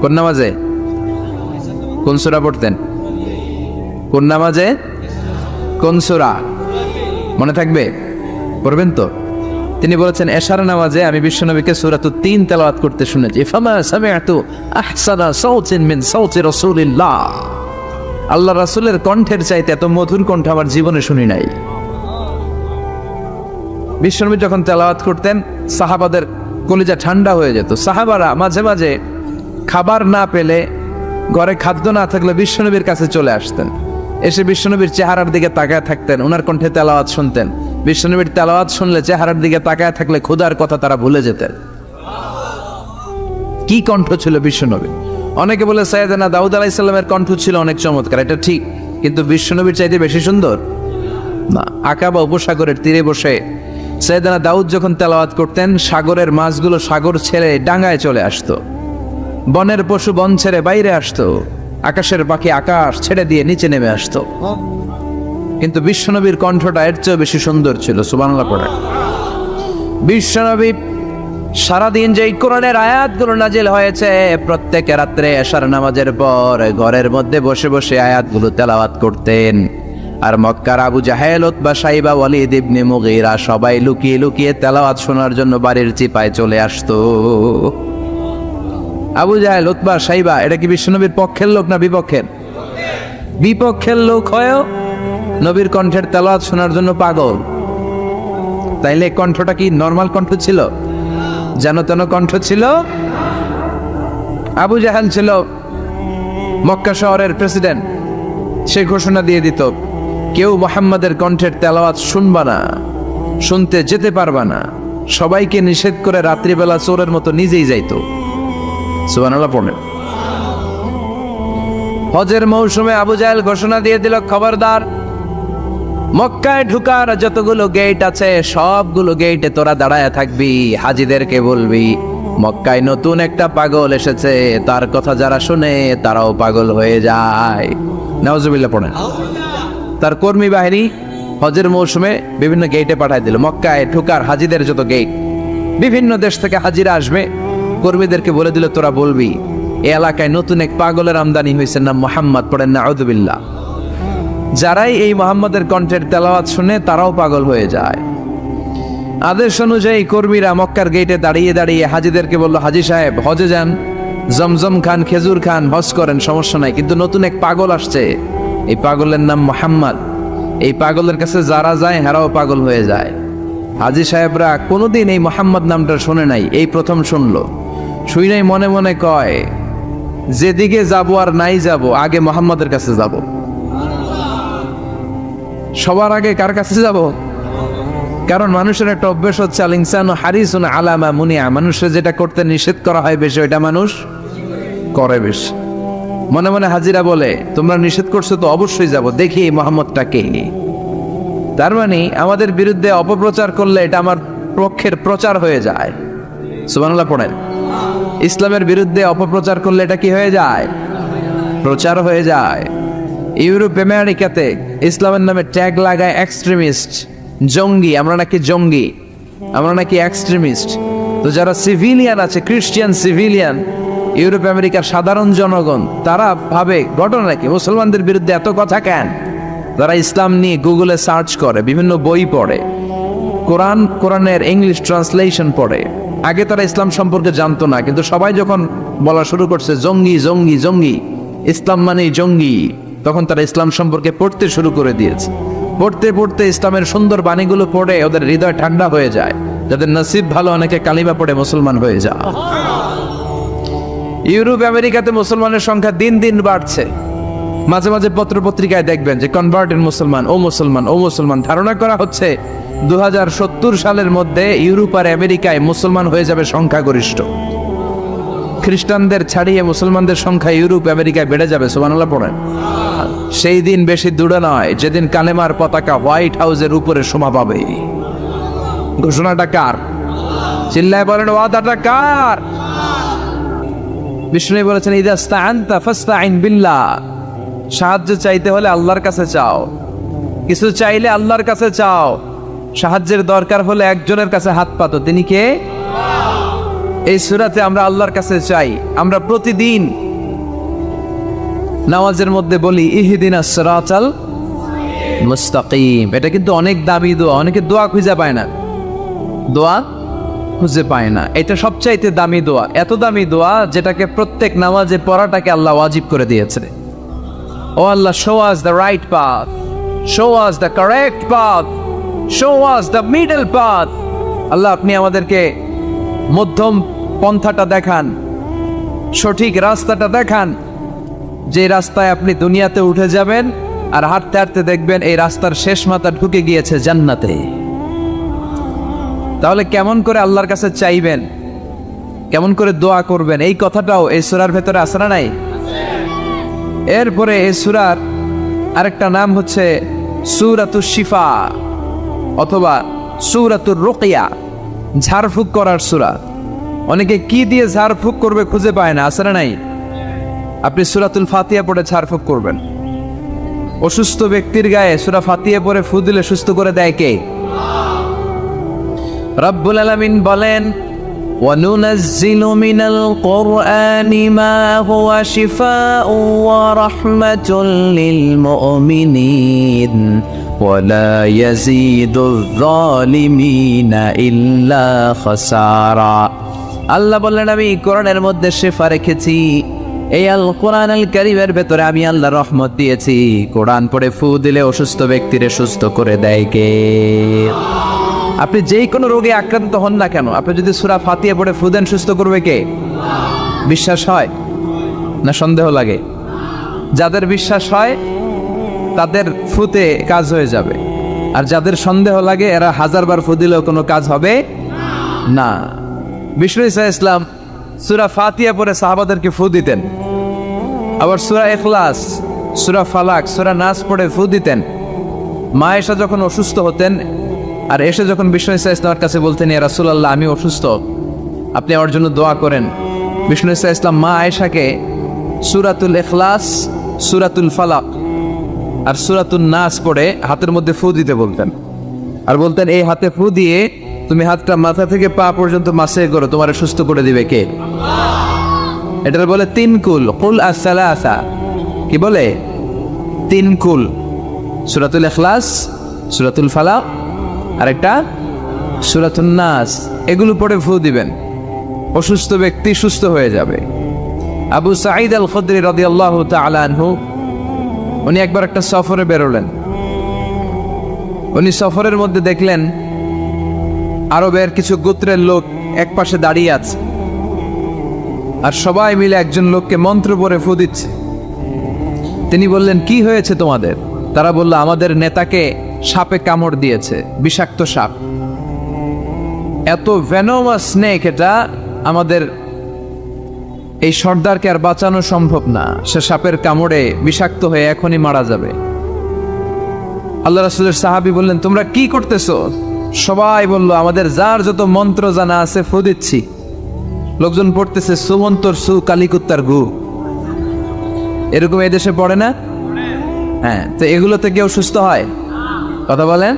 কোন নামাজে? কোন সূরা পড়তেন? কোন নামাজে? কোন সূরা? মনে থাকবে? পড়বেন তো? তিনি বলেছেন, এশার নামাজে আমি বিশ্বনবীকে সূরাতুত তিন তেলাওয়াত করতে শুনেছি। ফামা সামি'তু আহসানা সাওতিন মিন সাওতি রাসূলিল্লাহ। আল্লাহ রাসূলের কণ্ঠের চাইতে এত মধুর কণ্ঠ আমার জীবনে শুনি নাই। বিশ্বনবী যখন তেলাওয়াত করতেন সাহাবাদের কলিজা ঠান্ডা হয়ে যেত। সাহাবারা মাঝে মাঝে খাবার না পেলে, ঘরে খাদ্য না থাকলে বিশ্বনবীর কাছে চলে আসতেন। এসে বিশ্বনবীর চেহারার দিকে তাকায় থাকতেন, ওনার কণ্ঠে তেলাওয়াত শুনতেন। বিশ্বনবীর তেলাওয়াত শুনলে চেহারার দিকে তাকায় থাকলে ক্ষুধার কথা তারা ভুলে যেতেন। কি কণ্ঠ ছিল বিশ্বনবী! অনেকে বলে সাইয়েদনা দাউদ আলাইহিস সালামের কণ্ঠ ছিল অনেক চমৎকার, এটা ঠিক, কিন্তু বিশ্বনবীর চাইতে বেশি সুন্দর না। আকাবা উপসাগরের তীরে বসে সাইয়েদনা দাউদ যখন তেলাওয়াত করতেন, সাগরের মাছগুলো সাগর ছেড়ে ডাঙায় চলে আসতো, বনের পশু বন ছেড়ে বাইরে আসতো, আকাশের পাখি আকাশ ছেড়ে দিয়ে নিচে নেমে আসতো। কিন্তু বিশ্বনবীর কণ্ঠটা এর চেয়ে বেশি সুন্দর ছিল। সুবহানাল্লাহ পড়ে। বিশ্বনবী সারাদিন যে কোরআনের আয়াতগুলো নাজিল হয়েছে, প্রত্যেক রাত্রে এশার নামাজের পর ঘরের মধ্যে বসে বসে আয়াতগুলো তেলাওয়াত করতেন। আর মক্কার আবু জাহেল, উতবা, সাইবা, ওয়ালিদ ইবনে মুগীরা সবাই লুকিয়ে লুকিয়ে তেলাওয়াত শোনার জন্য বাড়ির চিপায় চলে আসতো। আবু জাহেল, উতবা, সাইবা এটা কি বিশ্বনবীর পক্ষের লোক না বিপক্ষের? বিপক্ষের লোক হয়েও নবীর কণ্ঠের তেলাওয়াত শোনার জন্য পাগল। তাইলে কণ্ঠটা কি নরমাল কণ্ঠ ছিল? যেন তেন কণ্ঠ ছিল? আবু জাহেল ছিল মক্কা শহরের প্রেসিডেন্ট। সে ঘোষণা দিয়ে দিত, কেউ মুহাম্মাদের কণ্ঠের তেলাওয়াত শুনবা না, শুনতে যেতে পারবা না। সবাইকে নিষেধ করে রাত্রিবেলা চোরের মতো নিজেই যাইতো। সুবহানাল্লাহ পড়েন। হজের মৌসুমে আবু জাহেল ঘোষণা দিয়ে দিল, খবরদার, মক্কায় ঢুকার যতগুলো গেট আছে সবগুলো গেটে তোরা দাঁড়ায় থাকবি, হাজিদেরকে বলবি মক্কায় নতুন একটা পাগল এসেছে, তার কথা যারা শুনে তারাও পাগল হয়ে যায়। নাউজুবিল্লাহ পড়েন। তার কর্মী বাহিনী হজের মৌসুমে বিভিন্ন গেটে পাঠায় দিল। মক্কায় ঢুকার হাজিদের যত গেট, বিভিন্ন দেশ থেকে হাজিরা আসবে, কর্মীদেরকে বলে দিল তোরা বলবি এই এলাকায় নতুন এক পাগলের আমদানি হয়েছে, নাম মুহাম্মদ। পড়েন নাউযুবিল্লাহ। যারাই এই মুহাম্মাদের কণ্ঠের তেলাওয়াত শুনে তারাও পাগল হয়ে যায়। আদেশ অনুযায়ী কর্মীরা মক্কার গেটে দাঁড়িয়ে দাঁড়িয়ে হাজিদেরকে বলল, হাজি সাহেব হজে যান, জমজম খান, খেজুর খান, হজ করেন, সমস্যা নাই, কিন্তু নতুন এক পাগল আসছে, এই পাগলের নাম মুহাম্মদ। এই পাগলের কাছে যারা যায় হেরাও পাগল হয়ে যায়। হাজি সাহেবরা কোনোদিন এই মুহাম্মদ নামটা শুনে নাই, এই প্রথম শুনলো। শুই নাই মনে মনে কয়, যেদিকে যাব আর নাই যাব, আগে মুহাম্মাদের কাছে যাব। সবার আগে কার কাছে যাব? কারণ মানুষের একটা অভ্যেস হচ্ছে, আল ইনসানু হারিসুন আলা মা মুনিয়া, মানুষের যেটা করতে নিষেধ করা হয় বেশি ওইটা মানুষ করে বেশি। মনে মনে হাজিরা বলে, তোমরা নিষেধ করছো তো অবশ্যই যাব, দেখি মুহাম্মদটা কে। তার মানে আমাদের বিরুদ্ধে অপপ্রচার করলে এটা আমার পক্ষের প্রচার হয়ে যায়। সুবহানাল্লাহ পড়েন। ইসলামের বিরুদ্ধে অপপ্রচার করলে এটা কি হয়ে যায়? প্রচার হয়ে যায়। ইউরোপ আমেরিকাতে ইসলামের নামে ট্যাগ লাগায় এক্সট্রিমিস্ট, জঙ্গি। আমরা নাকি জঙ্গি, আমরা নাকি এক্সট্রিমিস্ট। তো যারা সিভিলিয়ান আছে, খ্রিস্টিয়ান সিভিলিয়ান, ইউরোপ আমেরিকার সাধারণ জনগণ, তারা ভাবে ঘটনা কি মুসলমানদের বিরুদ্ধে এত কথা কেন? যারা ইসলাম নিয়ে গুগলে সার্চ করে, বিভিন্ন বই পড়ে, কোরআনের ইংলিশ ট্রান্সলেশন পড়ে। আগে তারা ইসলাম সম্পর্কে জানতো না, কিন্তু সবাই যখন বলা শুরু করছে জঙ্গি জঙ্গি জঙ্গি, ইসলাম মানেই জঙ্গি, তখন তারা ইসলাম সম্পর্কে পড়তে শুরু করে দিয়েছে। পড়তে পড়তে ইসলামের সুন্দর বাণীগুলো পড়ে ওদের হৃদয় ঠান্ডা হয়ে যায়। যাদের নসিব ভালো, অনেকে কালিমা পড়ে মুসলমান হয়ে যায়। ইউরোপ আমেরিকাতে মুসলমানের সংখ্যা দিন দিন বাড়ছে। মাঝে মাঝে পত্র পত্রিকায় দেখবেন যে কনভার্টেড মুসলমান, ও মুসলমান, ও মুসলমান। ধারণা করা হচ্ছে 2070 সালের মধ্যে ইউরোপ আর আমেরিকায় মুসলমান হয়ে যাবে সংখ্যাগরিষ্ঠ। খ্রিস্টানদের ছাড়িয়ে মুসলমানদের সংখ্যা ইউরোপ আমেরিকায় বেড়ে যাবে। সুবহানাল্লাহ পড়েন। সেই দিন বেশি দূরে নয় যেদিন কালেমার পতাকা হোয়াইট হাউসের উপরে শোভা পাবে। ঘোষণাটা কার? চিল্লায় বলেন ওয়াদাটা কার? বিষ্ণু বলেছেন ইদা ইসতাআনতা ফাসতাইন বিল্লাহ, সাহায্য চাইতে হলে আল্লাহর কাছে চাও, কিছু চাইলে আল্লাহর কাছে চাও, সাহায্যের দরকার হলে একজনের কাছে হাত পাতো, তিনি কে? এই সূরাতে আমরা আল্লাহর কাছে চাই। আমরা প্রতিদিন নামাজের মধ্যে বলি ইহদিনাস সিরাতাল মুস্তাকিম। এটা কিন্তু অনেক দামি দোয়া, অনেকে দোয়া খুঁজে পায় না, দোয়া খুঁজে পায় না। এটা সবচাইতে দামি দোয়া, এত দামি দোয়া যেটাকে প্রত্যেক নামাজে পড়াটাকে আল্লাহ ওয়াজিব করে দিয়েছে। ও আল্লাহ, show us the right path, show us the correct path, show us the middle path। আল্লাহ আপনি আমাদেরকে মধ্যম পন্থাটা দেখান, সঠিক রাস্তাটা দেখান, যে রাস্তায় আপনি দুনিয়াতে উঠে যাবেন আর হাঁটতে হাঁটতে দেখবেন এই রাস্তার শেষ মাথা ঢুকে গিয়েছে জান্নাতে। তাহলে কেমন করে আল্লাহর কাছে চাইবেন, কেমন করে দোয়া করবেন, এই কথাটাও এই সূরার ভেতরে আছে না নাই? এরপরে এই সূরার আরেকটা নাম হচ্ছে সূরাতুশ শিফা অথবা সূরাতুর রুকিয়া, ঝাড়ফুঁক করার সূরা। অনেকে কি দিয়ে ঝাড়ফুঁক করবে খুঁজে পায় না, আছে না নাই? আপনি সূরাতুল ফাতিহা পড়ে ঝাড়ফুঁক করবেন। অসুস্থ ব্যক্তির গায়ে সূরা ফাতিহা পড়ে ফু দিলে সুস্থ করে দেয় কে? রব্বুল আলামিন বলেন وَنُنَزِّلُ مِنَ الْقُرْآنِ مَا هُوَ شِفَاءٌ وَرَحْمَةٌ لِلْمُؤْمِنِينَ وَلَا يَزِيدُ الظَّالِمِينَ إِلَّا خَسَارًا। আল্লাহ বললেন আমি কোরআনের মধ্যে শিফা রেখেছি, এই আল কোরআন আল কারীমের ভেতরে আমি আল্লাহ রহমত দিয়েছি। কোরআন পড়ে ফু দিলে অসুস্থ ব্যক্তিরে সুস্থ করে দেয় কে? আপনি যেই কোনো রোগে আক্রান্ত হন না কেন, আপনি যদি সূরা ফাতিহা পড়ে ফু দেন সুস্থ করবে কে? বিশ্বাস হয় না সন্দেহ লাগে? যাদের বিশ্বাস হয় তাদের ফুতে কাজ হয়ে যাবে, আর যাদের সন্দেহ লাগে এরা হাজারবার ফু দিলেও কোনো কাজ হবে না। বিষ্ণু ঈসা ইসলাম সূরা ফাতিহা পড়ে সাহাবাদেরকে ফু দিতেন, আবার সূরা ইখলাস, সূরা ফালাক, সূরা নাস পড়ে ফু দিতেন। মা আয়েশা যখন অসুস্থ হতেন আর এসে যখন বিষ্ণু ঈসা ইসলামের কাছে বলতেন ইয়া রাসূলুল্লাহ আমি অসুস্থ, আপনি আমার জন্য দোয়া করেন, বিষ্ণু ঈসা ইসলাম মা আয়েশাকে সূরাতুল ইখলাস, সূরাতুল ফালাক আর সূরাতুন নাস পড়ে হাতের মধ্যে ফু দিতে বলতেন, আর বলতেন এই হাতে ফু দিয়ে তুমি হাতটা মাথা থেকে পা পর্যন্ত মাসে করো, তোমার সুস্থ করে দিবে কে? এটা বলে তিন কুল, কুল আস-সালাসা, কি বলে? তিন কুল, সূরাতুল ইখলাস, সূরাতুল ফালাক আর একটা সূরাতুন নাস, এগুলো পড়ে ফু দিবেন, অসুস্থ ব্যক্তি সুস্থ হয়ে যাবে। আবু সাঈদ আল খুদরি রাদিয়াল্লাহু তাআলা আনহু উনি একবার একটা সফরে বেরোলেন। উনি সফরের মধ্যে দেখলেন আরবের কিছু গোত্রের লোক এক পাশে দাঁড়িয়ে আছে, আর সবাই মিলে একজন লোককে মন্ত্র পড়ে ফু দিচ্ছে। তিনি বললেন কি হয়েছে তোমাদের? তারা বলল আমাদের নেতাকে সাপে কামড় দিয়েছে, বিষাক্ত সাপ, এত ভেনোমাস স্নেক, এটা আমাদের এই সর্দারকে আর বাঁচানো সম্ভব না, সে সাপের কামড়ে বিষাক্ত হয়ে এখনই মারা যাবে। আল্লাহ রাসূলের সাহাবী বললেন তোমরা কি করতেছো? সবাই বলল আমাদের যার যত মন্ত্র জানা আছে ফু দিচ্ছি। লোকজন পড়তেছে সুমন্তর সু কালিকুত্তার গু, এরকম এদেশে পড়ে না? হ্যাঁ, তো এগুলোতে কেউ সুস্থ হয়? কথা বলেন।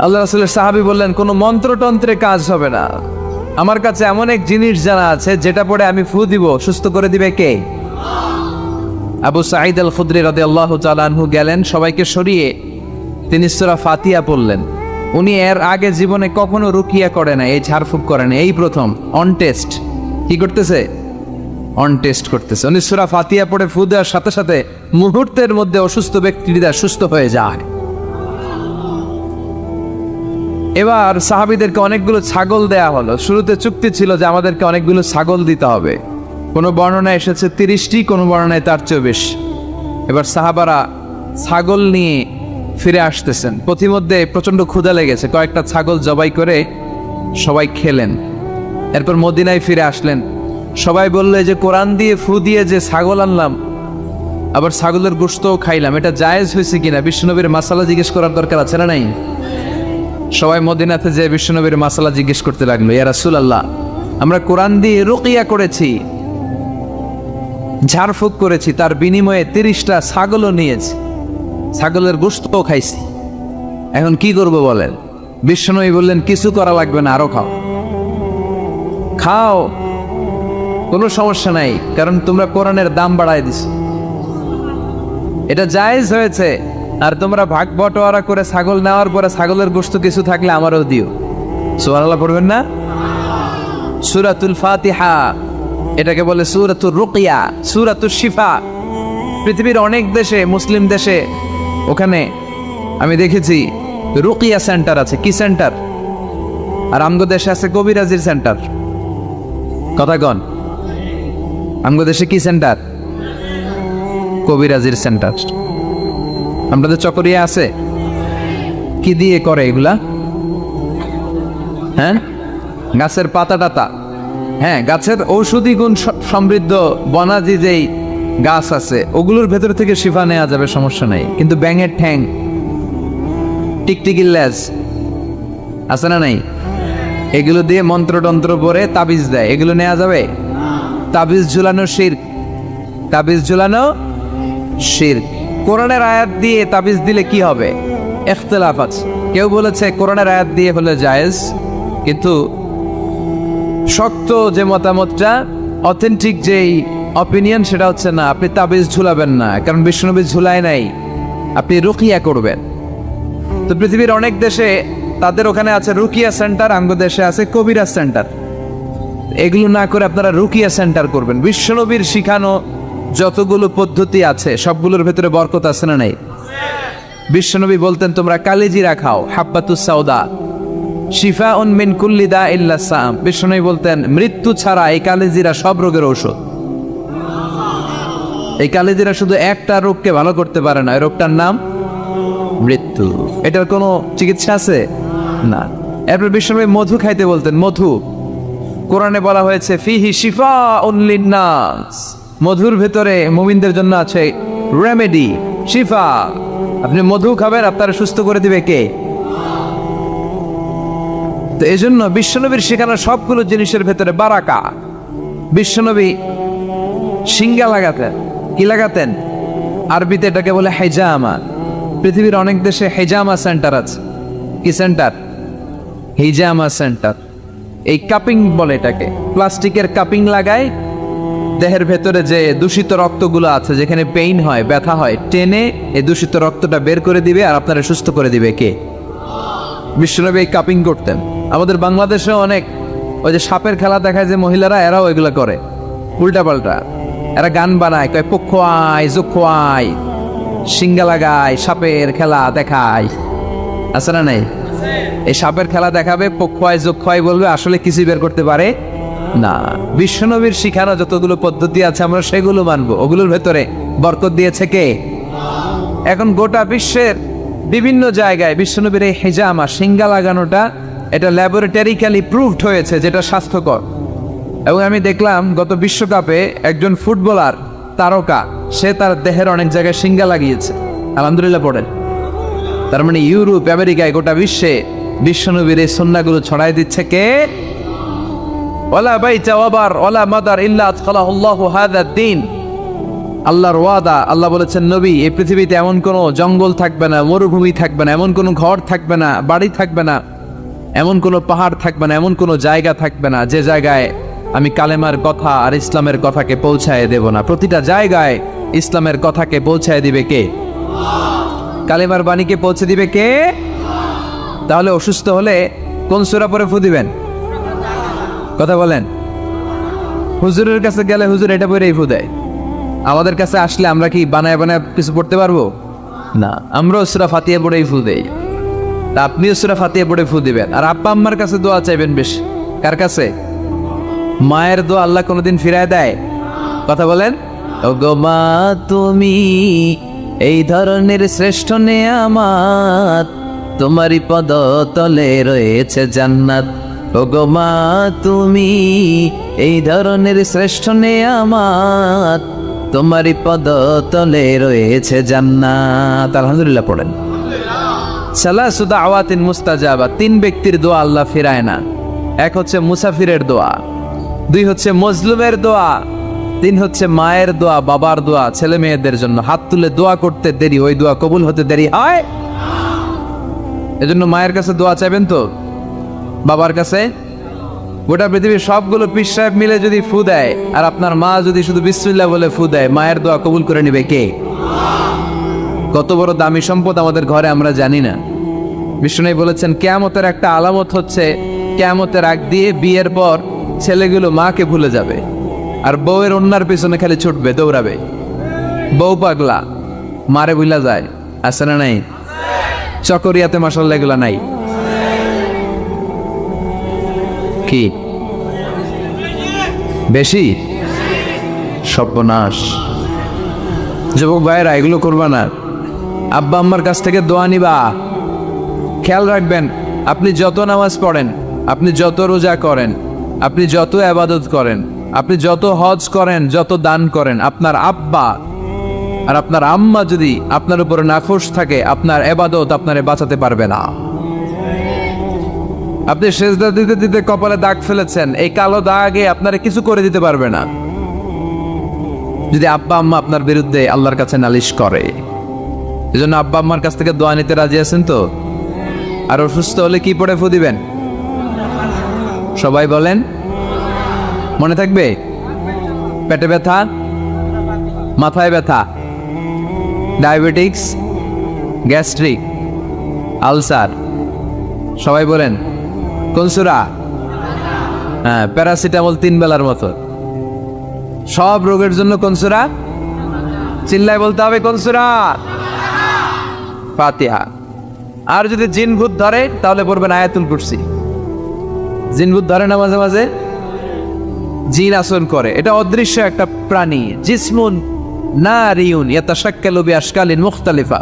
আল্লাহ রাসূলের সাহাবী বললেন কোনো মন্ত্রতন্ত্রে কাজ হবে না, আমার কাছে এমন এক জিনিস জানা আছে যেটা পড়ে আমি ফু দিব, সুস্থ করে দিবে কে? আবু সাঈদ আল খুদরি রাদিয়াল্লাহু তাআলা আনহু গেলেন, সবাইকে সরিয়ে তিনি সূরা ফাতিহা পড়লেন। উনি এর আগে জীবনে কখনো রুকিয়া করে না, এই ঝাড়ফুঁক করে না, এই প্রথম অন টেস্ট। কি করতেছে? অন টেস্ট করতেছে। উনি সূরা ফাতিহা পড়ে ফু দেওয়ার সাথে সাথে মুহূর্তের মধ্যে অসুস্থ ব্যক্তিরা সুস্থ হয়ে যায়। এবার সাহাবীদেরকে অনেকগুলো ছাগল দেয়া হলো। শুরুতে চুক্তি ছিল যে আমাদেরকে অনেকগুলো ছাগল দিতে হবে, কোনো বর্ণনায় এসেছে 30টি, কোনো বর্ণনায় তার চেয়ে বেশি। এবার সাহাবারা ছাগল নিয়ে ফিরে আসতেছেন, পথিমধ্যে প্রচন্ড ক্ষুধা লেগেছে, কয়েকটা ছাগল জবাই করে সবাই খেলেন। এরপর মদিনায় ফিরে আসলেন, সবাই বললে যে কোরআন দিয়ে ফু দিয়ে যে ছাগল আনলাম আবার ছাগলের গোশতও খাইলাম, এটা জায়েজ হয়েছে কিনা বিশ্বনবীর মাসালা জিজ্ঞেস করার দরকার আছে না নাই? সবাই মদিনাতে যে বিশ্বনবীর মাসালা জিজ্ঞেস করতে লাগলো, ইয়া রাসূলুল্লাহ আমরা কোরআন দিয়ে রুকিয়া করেছি, ঝাড়ফুঁক করেছি, তার বিনিময়ে 30টা ছাগলও নিয়েছি, ছাগলের গোশতও খাইছি, এখন কি করব বলেন? বিশ্বনবী বললেন কিছু করা লাগবে না, আরো খাও, খাও, কোনো সমস্যা নাই, কারণ তোমরা কোরআনের দাম বাড়ায় দিছো, এটা জায়েজ হয়েছে। আর তোমরা ভাগ বটোয়ারা করে ছাগল নেওয়ার পরে ছাগলের গোশত কিছু থাকলে আমারও দিও। সুবহানাল্লাহ পড়বেন না? সূরাতুল ফাতিহা এটাকে বলে সূরাতুর রুকিয়া, সূরাতুশ শিফা। পৃথিবীর অনেক দেশে, মুসলিম দেশে, ওখানে আমি দেখেছি রুকিয়া সেন্টার আছে। কি সেন্টার? আর আমগো দেশে আছে কবিরাজির সেন্টার। কথা কন, আমগো দেশে কি সেন্টার? কবিরাজির সেন্টার। আপনাদের চকরিয়া আছে? কি দিয়ে করে এগুলা? হ্যাঁ, গাছের পাতা টাতা, হ্যাঁ, গাছের ঔষধি গুণ সমৃদ্ধ বনাজি যেই গাছ আছে ওগুলোর ভেতর থেকে শিফা নেওয়া যাবে, সমস্যা নেই। কিন্তু ব্যাঙের ঠ্যাং, টিকটিকির লেজ আছে না নাই, এগুলো দিয়ে মন্ত্রতন্ত্র পরে তাবিজ দেয়, এগুলো নেওয়া যাবে? তাবিজ ঝুলানো শিরক, তাবিজ ঝুলানো শিরক। কোরআনের আয়াত দিয়ে তাবিজ দিলে কি হবে? ইখতিলাফ আছে। কেউ বলেছে কোরআনের আয়াত দিয়ে হলে জায়েজ, কিন্তু শক্ত যে মতামতটা, অথেন্টিক যেই অপিনিয়ন, সেটা হচ্ছে না, আপনি তাবিজ ঝুলাবেন না, কারণ বিশ্বনবী ঝুলায় নাই, আপনি রুকিয়া করবেন। তো পৃথিবীর অনেক দেশে তাদের ওখানে আছে রুকিয়া সেন্টার, আমগো দেশে আছে কবিরাজ সেন্টার। এগুলো না করে আপনারা রুকিয়া সেন্টার করবেন। বিশ্বনবীর শিখানো যতগুলো পদ্ধতি আছে সবগুলোর ভেতরে বরকত আছে না নাই? বিশ্বনবী বলতেন তোমরা কালিজিরা খাও, হাব্বাতুস সাউদা শিফাউন মিন কুল্লি দা ইল্লা সাম। বিশ্বনবী বলতেন মৃত্যু ছাড়া এই কালিজিরা সব রোগের ঔষধ। এই কালিজিরা শুধু একটা রোগকে ভালো করতে পারে না, এই রোগটার নাম মৃত্যু। এটার কোনো চিকিৎসা আছে না। এরপর বিশ্বনবী মধু খাইতে বলতেন। মধু কোরআনে বলা হয়েছে ফিহি শিফাউন লিন্নাস, মধুর ভেতরে মুমিনদের জন্য আছে রেমেডি, শিফা। আপনি মধু খাবেন, আপনারা সুস্থ করে দিবে কে? তো এই জন্য বিশ্বনবীর শেখানো সবগুলো জিনিসের ভেতরে বারাকা। বিশ্বনবী সিঙ্গা লাগাতেন। কি লাগাতেন? আরবিতে এটাকে বলে হেজামা। পৃথিবীর অনেক দেশে হেজামা সেন্টার আছে। কি সেন্টার? হিজামা সেন্টার। এই কাপিং বলে এটাকে, প্লাস্টিকের কাপিং লাগায় দেহের ভেতরে যে দূষিত রক্তগুলো আছে, যেখানে পেইন হয়, ব্যথা হয়, টেনে এই দূষিত রক্তটা বের করে দিবে আর আপনারা সুস্থ করে দিবে কে? বিশ্বনবী এই কাপিং করতেন। আমাদের বাংলাদেশে অনেক ওই যে সাপের খেলা দেখায় যে মহিলারা, এরাও এগুলো করে উল্টা পাল্টা। এরা গান বানায়, কয় পক্ষোয়াই জোখোয়াই, সিঙ্গা লাগায়, সাপের খেলা দেখায়, আছে না নাই? এই সাপের খেলা দেখাবে, পক্ষোয়াই জোখোয়াই বলবে, আসলে কিছু বের করতে পারে না। বিশ্বনবীর শিখানো যতগুলো পদ্ধতি আছে আমরা সেগুলো মানবো। ওগুলোর ভেতরে বরকত দিয়েছে কে? এখন গোটা বিশ্বের বিভিন্ন জায়গায় বিশ্বনবীর এই হেজামা, সিঙ্গা লাগানোটা, এটা ল্যাবরেটরিক্যালি প্রুভড হয়েছে যেটা স্বাস্থ্যকর। এবং আমি দেখলাম গত বিশ্বকাপে একজন ফুটবলার তারকা, সে তার দেহের অনেক জায়গায় সিঙ্গা লাগিয়েছে। আলহামদুলিল্লাহ পড়েন। তার মানে ইউরোপ, আমেরিকায়, গোটা বিশ্বে বিশ্বনবীর এই সুন্নাহগুলো ছড়াই দিচ্ছে কে? ওয়ালা বাইতা ওয়াবার ওয়ালা মাদার ইল্লা আদখালাহুল্লাহু হাযাদ দ্বীন। আল্লাহর ওয়াদা, আল্লাহ বলেছেন নবী এই পৃথিবীতে এমন কোনো জঙ্গল থাকবে না, মরুভূমি থাকবে না, এমন কোনো ঘর থাকবে না, বাড়ি থাকবে না, এমন কোনো পাহাড় থাকবে না, এমন কোনো জায়গা থাকবে না যে জায়গায় আমি কালেমার কথা আর ইসলামের কথাকে পৌঁছায় দেব না। প্রতিটা জায়গায় ইসলামের কথাকে পৌঁছায় দিবে কে? কালেমার বাণীকে পৌঁছে দিবে কে? তাহলে অসুস্থ হলে কোন সূরা পড়ে ফু দিবেন? কথা বলেন। হুজুরের কাছে গেলে হুজুর এটা পড়েই ফু দেয়। আমাদের কাছে আসলে আমরা কি বানায় বানায় কিছু পড়তে পারবো না? আমরাও সূরা ফাতিহা পড়েই ফু দেই। তা আপনিও সূরা ফাতিহা পড়ে ফু দিবেন। আর আব্বা আম্মার কাছে দোয়া চাইবেন বেশি। কার কাছে? মায়ের দোয়া আল্লাহ কোনোদিন ফিরায় দেয়? কথা বলেন। ওগো মা তুমি এই ধরনের শ্রেষ্ঠ নেয়ামত, তোমারই পদতলে রয়েছে জান্নাত। ওগো মা তুমি এই ধরনের শ্রেষ্ঠ নেয়ামত, তোমারই পদতলে রয়েছে জান্নাত। আলহামদুলিল্লাহ পড়েন। সালাসু দাওয়াতিন মুস্তাজাবা, 3 ব্যক্তির দোয়া আল্লাহ ফিরায় না। এক হচ্ছে মুসাফিরের দোয়া, 2 হচ্ছে মজলুমের দোয়া, 3 হচ্ছে মায়ের দোয়া, বাবার দোয়া, ছেলে মেয়েদের জন্য হাত তুলে দোয়া করতে দেরি, ওই দোয়া কবুল হতে দেরি হয়। এজন্য মায়ের কাছে দোয়া চাইবেন তো, বাবার কাছে। গোটা পৃথিবীর সবগুলো পীর সাহেব মিলে যদি ফু দেয় আর আপনার মা যদি শুধু বিসমিল্লাহ বলে ফু দেয়, মায়ের দোয়া কবুল করে নেবে কে? কত বড় দামি সম্পদ আমাদের ঘরে আমরা জানি না। বিষ্ণু বলেছেন কিয়ামতের একটা আলামত হচ্ছে কিয়ামতের আগ দিয়ে বিয়ের পর ছেলেগুলো মাকে ভুলে যাবে আর বউয়ের অন্যার পিছনে খালি ছুটবে, দৌড়াবে। বউ পাগলা, মারে ভুলা যায়, আছে না নাই? চকরিয়াতে মাশাআল্লাহ এগুলা নাই কি? বেশি? সর্বনাশ। যুবক ভাইয়েরা এগুলো করবা না। আব্বা আম্মার কাছ থেকে দোয়া নিবা। খেয়াল রাখবেন, আপনি যত নামাজ পড়েন, আপনি যত রোজা করেন, আপনি যত ইবাদত করেন, আপনি যত হজ করেন, যত দান করেন, আপনার আব্বা আর আপনার আম্মা যদি আপনার উপরে নাখোশ থাকে, আপনার ইবাদত আপনারে বাঁচাতে পারবে না। আপনি সেজদা দিতে দিতে কপালে দাগ ফেলেছেন, এই কালো দাগে আপনারে কিছু করে দিতে পারবে না যদি আব্বা আম্মা আপনার বিরুদ্ধে আল্লাহর কাছে নালিশ করে। এজন্য আব্বা আম্মার কাছ থেকে দোয়া নিতে রাজি আছেন তো? আর অসুস্থ হলে কি পড়ে ফু দিবেন? সবাই বলেন, মনে থাকবে? পেটে ব্যথা, মাথায় ব্যথা, ডায়াবেটিক্স, গ্যাস্ট্রিক, আলসার, সবাই বলেন কোন সূরা? হ্যাঁ, প্যারাসিটামল 3 বেলার মতো। সব রোগের জন্য কোন সূরা? চিল্লায় বলতে হবে কোন সূরা? ফাতিহা। আর যদি জিন ভূত ধরে তাহলে পড়বেন আয়াতুল কুরসি। জিন ভূত ধরে না মাঝে মাঝে, জিন আসন করে, এটা অদৃশ্য একটা প্রাণী। জিসমুন নারিউন ইয়াতাশাক্কালু বিআশকালিন মুখতালিফা,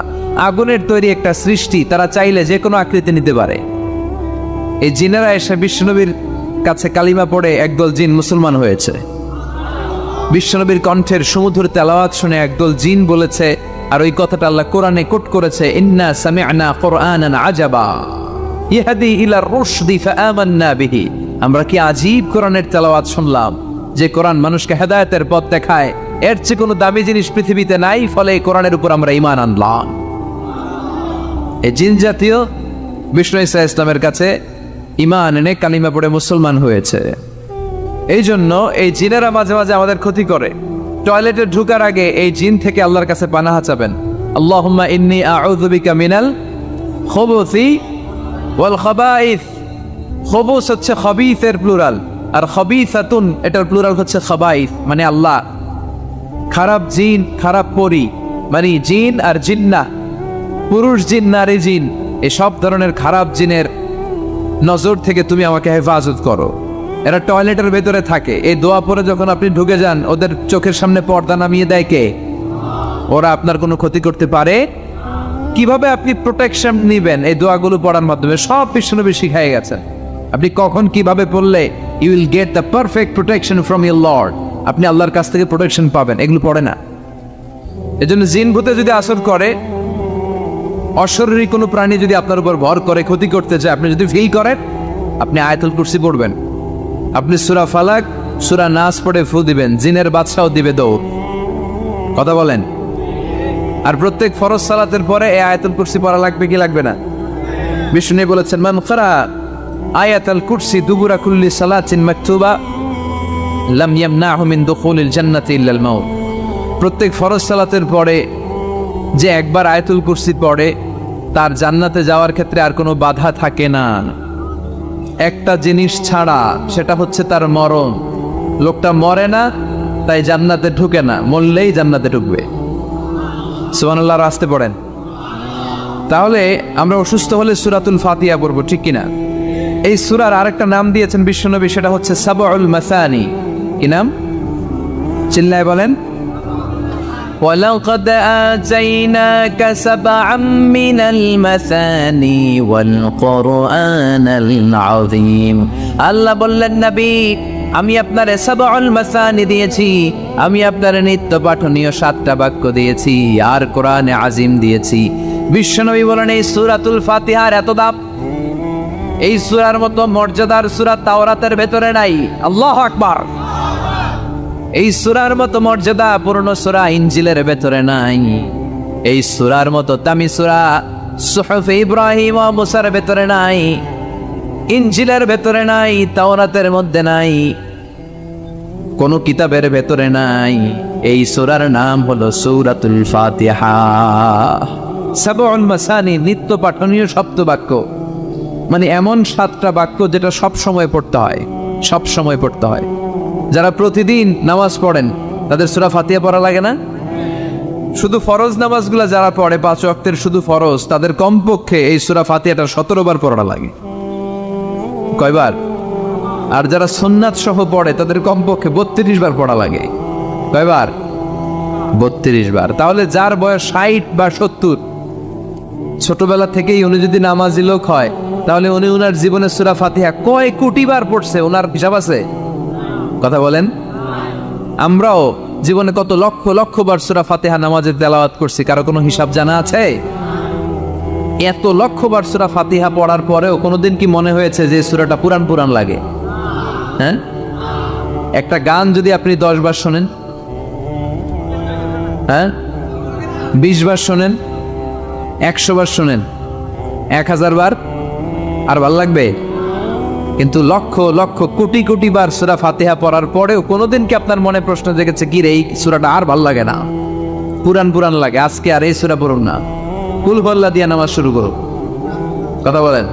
আগুনের তৈরি একটা সৃষ্টি, তারা চাইলে যে কোনো আকৃতি নিতে পারে। এই জিনেরা এসে বিশ্বনবীর কাছে কালিমা পড়ে একদল জিন মুসলমান হয়েছে। বিশ্বনবীর কণ্ঠের সুমধুর তেলাওয়াত শুনে একদল জিন বলেছে, আর ওই কথাটা আল্লাহ কোরআনে কোট করেছে, ইন্না সামি'না কুরআনান আজাবা ইয়াহদি ইলা রুশদি ফাআমান্না বিহি। আমরা কি আজীব কোরআনের তেলাওয়াত শুনলাম, যে কোরআন মানুষকে হেদায়েতের পথ দেখায়। এর চেয়ে কোনো দামি জিনিস পৃথিবীতে নাই, ফলে এই কোরআনের উপর আমরা ঈমান আনলাম। এই জিন জাতীয় বিষ্ণু ঈসা ইসলামের কাছে ঈমান এনে কালিমা পড়ে মুসলমান হয়েছে। এই জন্য এই জিনেরা মাঝে মাঝে আমাদের ক্ষতি করে। টয়লেটে ঢোকার আগে এই জিন থেকে আল্লাহর কাছে পানাহা চাবেন, আল্লাহুম্মা ইন্নী আউযু বিকা মিনাল খুবুসি ওয়াল খাবাইস। খুবুস হচ্ছে খবিসের প্লুরাল, আর খবিসাতুন এটার প্লুরাল হচ্ছে খাবাইস, মানে আল্লাহ। খারাপ জিন, খারাপ পরি, মানে জিন আর জিন্নাহ, পুরুষ জিন, নারী জিন, এই সব ধরনের খারাপ জিনের নজর থেকে তুমি আমাকে হেফাজত করো। এরা টয়লেটের ভেতরে থাকে। এই দোয়া পরে যখন আপনি ঢুকে যান, ওদের চোখের সামনে পর্দা নামিয়ে দেয় কে? ওরা আপনার কোনো ক্ষতি করতে পারে? কিভাবে আপনি প্রোটেকশন নেবেন এই দোয়াগুলো পড়ার মাধ্যমে সব বিশ্বনবী শিখাই গেছেন। আপনি কখন কিভাবে পড়লে you will get the perfect protection from your lord, আপনি আল্লাহর কাছ থেকে প্রোটেকশন পাবেন, এগুলো পড়ে না। এজন্য জিন ভূতে যদি আসর করে, অশরীরী কোনো প্রাণী যদি আপনার উপর ভর করে ক্ষতি করতে চায়, আপনি যদি ফিল করেন, আপনি আয়াতুল কুরসি পড়বেন, আপনি সূরা ফালাক, সূরা নাস পড়ে ফু দিবেন, জিনের বাদশাও দিবে দৌড়। কথা বলেন। আর প্রত্যেক ফরজ সালাতের পরে এই আয়াতুল কুরসি পড়া লাগবে কি লাগবে না? বিষ্ণু বলেছেন, মান ক্বারা আয়াতুল কুরসি দুবুরা কুল্লি সালাতিন মাকতুবা লাম ইয়ামনাহু মিন দুখুলিল জান্নাতি ইল্লাল মাউত। প্রত্যেক ফরজ সালাতের পরে যে একবার আয়াতুল কুরসি পড়ে, তার জান্নাতে যাওয়ার ক্ষেত্রে আর কোনো বাধা থাকে না, একটা জিনিস ছাড়া, সেটা হচ্ছে তার মরণ। লোকটা মরে না, তাই জান্নাতে ঢুকে না, মরলেই জান্নাতে ঢুকবে। সুবহানাল্লাহ, আসতে পড়েন। তাহলে আমরা অসুস্থ হলে সূরাতুল ফাতিহা পড়ব, ঠিক কিনা? এই সূরার আরেকটা নাম দিয়েছেন বিশ্বনবী, সেটা হচ্ছে সাবউল মাসানি। কি নাম? চিল্লায় বলেন। وَلَقَدْ آتَيْنَاكَ سَبْعًا مِّنَ الْمَثَانِي وَالْقُرْآنَ الْعَظِيمَ। আল্লাহ বললেন, নবী আমি আপনার সাবউল মাসানি দিয়েছি, আমি আপনার নিত্য পাঠনীয় 7টা বাক্য দিয়েছি, আর কোরআনে আজিম দিয়েছি। বিশ্বনবী বলেন এই সূরাতুল ফাতিহার এত দাম, এই সূরার মতো মর্যাদার সূরা তাওরাতের ভেতরে নাই। আল্লাহু আকবার। এই সূরার মতো মর্যাদা পূর্ণ সূরা ইনজিলের ভেতরে নাই। এই সূরার মতো দামি সূরা সুহুফ ইব্রাহিম ও মুসার ভেতরে নাই, ইনজিলের ভেতরে নাই, তাওরাতের মধ্যে নাই, কোন কিতাবের ভেতরে নাই। এই সূরার নাম হলো সূরাতুল ফাতিহা। সাবউল মাসানি, নিত্য পাঠনীয় শব্দবাক্য, মানে এমন 7টা বাক্য যেটা সব সময় পড়তে হয়, সব সময় পড়তে হয়। যারা প্রতিদিন নামাজ পড়েন তাদের সূরা ফাতিহা পড়া লাগে না? শুধু ফরজ নামাজগুলো যারা পড়ে 5 ওয়াক্তের শুধু ফরজ, তাদের কমপক্ষে এই সূরা ফাতিহাটা 17 বার পড়া লাগে। কয়বার? আর যারা সুন্নাত সহ পড়ে তাদের কমপক্ষে 32 বার পড়া লাগে। কয়বার? 32 বার। তাহলে যার বয়স 60 বা 70, ছোটবেলা থেকেই উনি যদি নামাজি লোক হয়, তাহলে উনি উনার জীবনে সূরা ফাতিহা কয় কোটি বার পড়ছে, ওনার হিসাব আছে? কথা বলেন। আমরাও জীবনে কত লক্ষ লক্ষ বার সূরা ফাতিহা নামাজে তেলাওয়াত করছি, কারো কোনো হিসাব জানা আছে? এত লক্ষ বার সূরা ফাতিহা পড়ার পরেও কোনোদিন কি মনে হয়েছে যে সূরাটা পুরান পুরান লাগে? হ্যাঁ, একটা গান যদি আপনি 10 বার শোনেন, হ্যাঁ 20 বার শোনেন, 100 বার শোনেন, 1000 বার, আর ভাল লাগবে? কিন্তু লক্ষ লক্ষ কোটি কোটি বার সূরা ফাতিহা পড়ার পরেও কোনোদিন কি আপনার মনে প্রশ্ন জেগেছে কি রে এই সূরাটা আর ভাল লাগে না, পুরান পুরান লাগে, আজকে আর এই সূরা পড়ুন না, কুল হল্লা দিয়ে নামাজ শুরু করুন? কথা বলেন।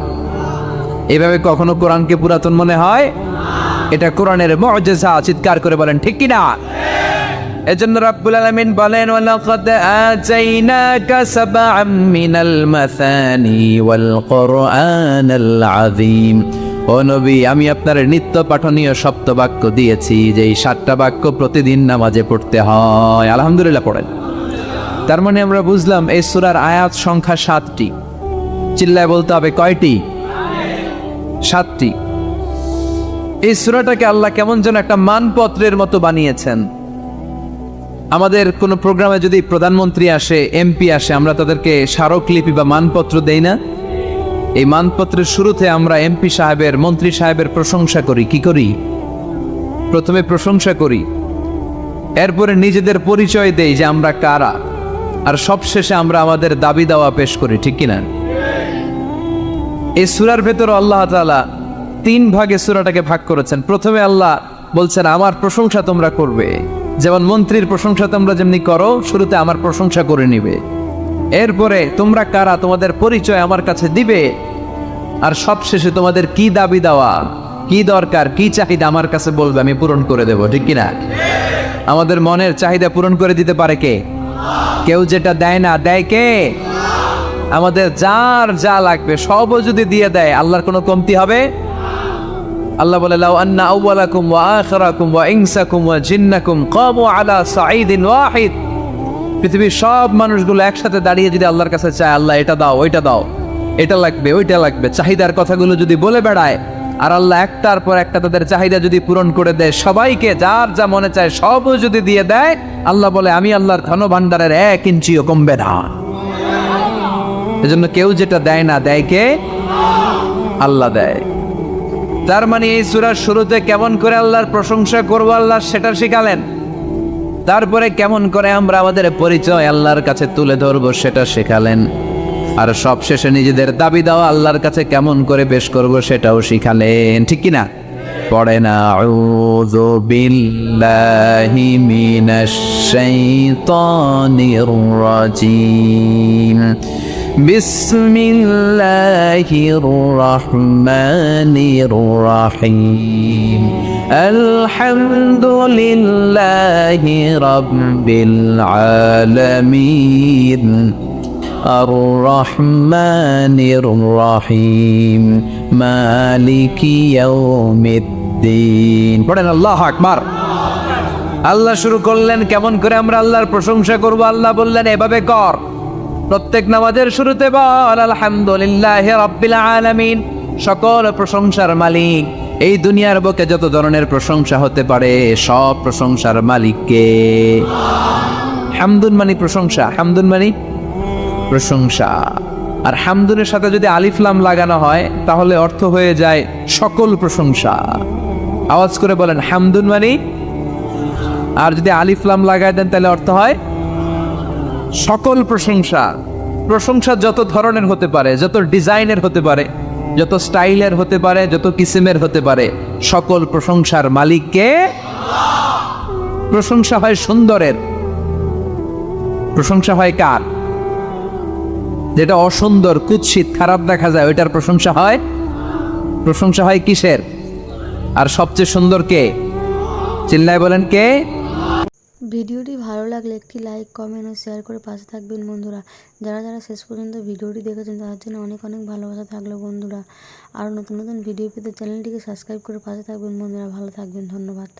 এভাবে কখনো কোরআনকে পুরাতন মনে হয়? এটা কোরআনের মুআজিজা, চিৎকার করে বলেন ঠিক কি না? এজন্য রাব্বুল আলামিন বলেন ওয়ালাকাদ আতাইনাকা সাবআম মিনাল মাসানি ওয়াল কুরআনাল আযীম। ও নবী, আমি আপনার নিত্য পাঠনীয় সপ্তবাক্য দিয়েছি, যে এই 7টা বাক্য প্রতিদিন নামাজে পড়তে হয়। আলহামদুলিল্লাহ পড়েন। তার মানে আমরা বুঝলাম এই সূরার আয়াত সংখ্যা 7টি। চিল্লায় বলতে হবে কয়টি? 7টি। এই সূরাটাকে আল্লাহ কেমন যেন একটা মানপত্রের মতো বানিয়েছেন। আমাদের কোনো প্রোগ্রামে যদি প্রধানমন্ত্রী আসে, এমপি আসে, আমরা তাদেরকে স্মারকলিপি বা মানপত্র দেই না? এই মানপত্রের শুরুতে আমরা এমপি সাহেবের, মন্ত্রী সাহেবের প্রশংসা করি। কি করি? প্রথমে প্রশংসা করি, এরপরে নিজেদের পরিচয় দেই যে আমরা কারা, আর সবশেষে আমরা আমাদের দাবি দাওয়া পেশ করি। ঠিক কিনা? এই সূরার ভেতর আল্লাহ তাআলা 3 ভাগে সূরাটাকে ভাগ করেছেন। প্রথমে আল্লাহ বলছেন আমার প্রশংসা তোমরা করবে, যেমন মন্ত্রীর প্রশংসা তোমরা যেমনি করো, শুরুতে আমার প্রশংসা করে নিবে। এরপরে তোমরা কারা, তোমাদের পরিচয় আমার কাছে দিবে, আর সবশেষে তোমাদের কি দাবি দেওয়া, কি দরকার, কি চাহিদা আমার কাছে বলবে, আমি পূরণ করে দেব। ঠিক কিনা? আমাদের মনের চাহিদা পূরণ করে দিতে পারে কে? কেউ যেটা দেয় না, দেয় কে? আমাদের যার যা লাগবে সবও যদি দিয়ে দেয়, আল্লাহর কোনো কমতি হবে? আল্লাহ বলে লাউ আন্না আউওয়ালাকুম ওয়া আখিরাকুম ওয়া ইনসাকুম ওয়া জিন্নাকুম কামু আলা সাঈদিন ওয়াহিদ। পৃথিবীর সব মানুষগুলো একসাথে দাঁড়িয়ে যদি আল্লাহর কাছে চায়, আল্লাহ এটা দাও, ওইটা দাও, এটা লাগবে, ওইটা লাগবে, চাহিদার কথাগুলো যদি বলে বেড়ায়, আর আল্লাহ একটার পর একটা তাদের চাহিদা যদি পূরণ করে দেয়, সবাইকে যার যা মনে চায় সবও যদি দিয়ে দেয়, আল্লাহ বলে আমি আল্লাহর ধন ভান্ডারের 1 ইঞ্চিও কমবে না। এজন্য কেউ যেটা দেয় না, দেয় কে? আল্লাহ দেয়। তার মানে এই সূরার শুরুতে কেমন করে আল্লাহর প্রশংসা করব আল্লাহ সেটা শিখালেন, তারপরে কেমন করে আমরা আমাদের পরিচয় আল্লাহর কাছে তুলে ধরবো সেটা শেখালেন, আর সবশেষে নিজেদের দাবি দেওয়া আল্লাহর কাছে কেমন করে পেশ করব সেটাও শিখালেন। ঠিক কিনা? পড়েন আউযু বিল্লাহি মিনাশ শাইতানির রাজিম। বিসমিল্লাহির রহমানির রহিম। আলহামদুলিল্লাহি রাব্বিল আলামিন। আর রহমানির রহিম। মালিকি ইয়াউমিদ্দিন। পড়েন আল্লাহু আকবার। আল্লাহ শুরু করলেন কেমন করে আমরা আল্লাহর প্রশংসা করব। আল্লাহ বললেন এভাবে কর, প্রত্যেক নামাজের শুরুতে বল আলহামদুলিল্লাহি রাব্বিল আলামিন। সকল প্রশংসার মালিক এই দুনিয়ার বুকে যত ধরনের প্রশংসা হতে পারে সব প্রশংসার মালিককে। হামদুন মানে প্রশংসা, হামদুন মানে প্রশংসা। আর হামদুনের সাথে যদি আলিফ লাম লাগানো হয় তাহলে অর্থ হয়ে যায় সকল প্রশংসা। আওয়াজ করে বলেন হামদুন মানে। আর যদি আলিফ লাম লাগায় দেন তাহলে অর্থ হয় সকল প্রশংসা। প্রশংসা যত ধরনের হতে পারে, যত ডিজাইনের হতে পারে, যত স্টাইলের হতে পারে, যত কিসিমের হতে পারে, সকল প্রশংসার মালিককে। প্রশংসা হয় সুন্দরের, প্রশংসা হয় কার? যেটা অসুন্দর, কুৎসিত, খারাপ দেখা যায় ওইটার প্রশংসা হয়। প্রশংসা হয় কিসের? আর সবচেয়ে সুন্দর কে? চিল্লায় বলেন কে? ভিডিওটি ভালো লাগলে একটি লাইক, কমেন্ট ও শেয়ার করে পাশে থাকবেন বন্ধুরা। যারা যারা শেষ পর্যন্ত ভিডিওটি দেখেছেন তাদের জন্য অনেক অনেক ভালোবাসা থাকলো বন্ধুরা। আরও নতুন নতুন ভিডিও পেতে চ্যানেলটিকে সাবস্ক্রাইব করে পাশে থাকবেন বন্ধুরা। ভালো থাকবেন, ধন্যবাদ।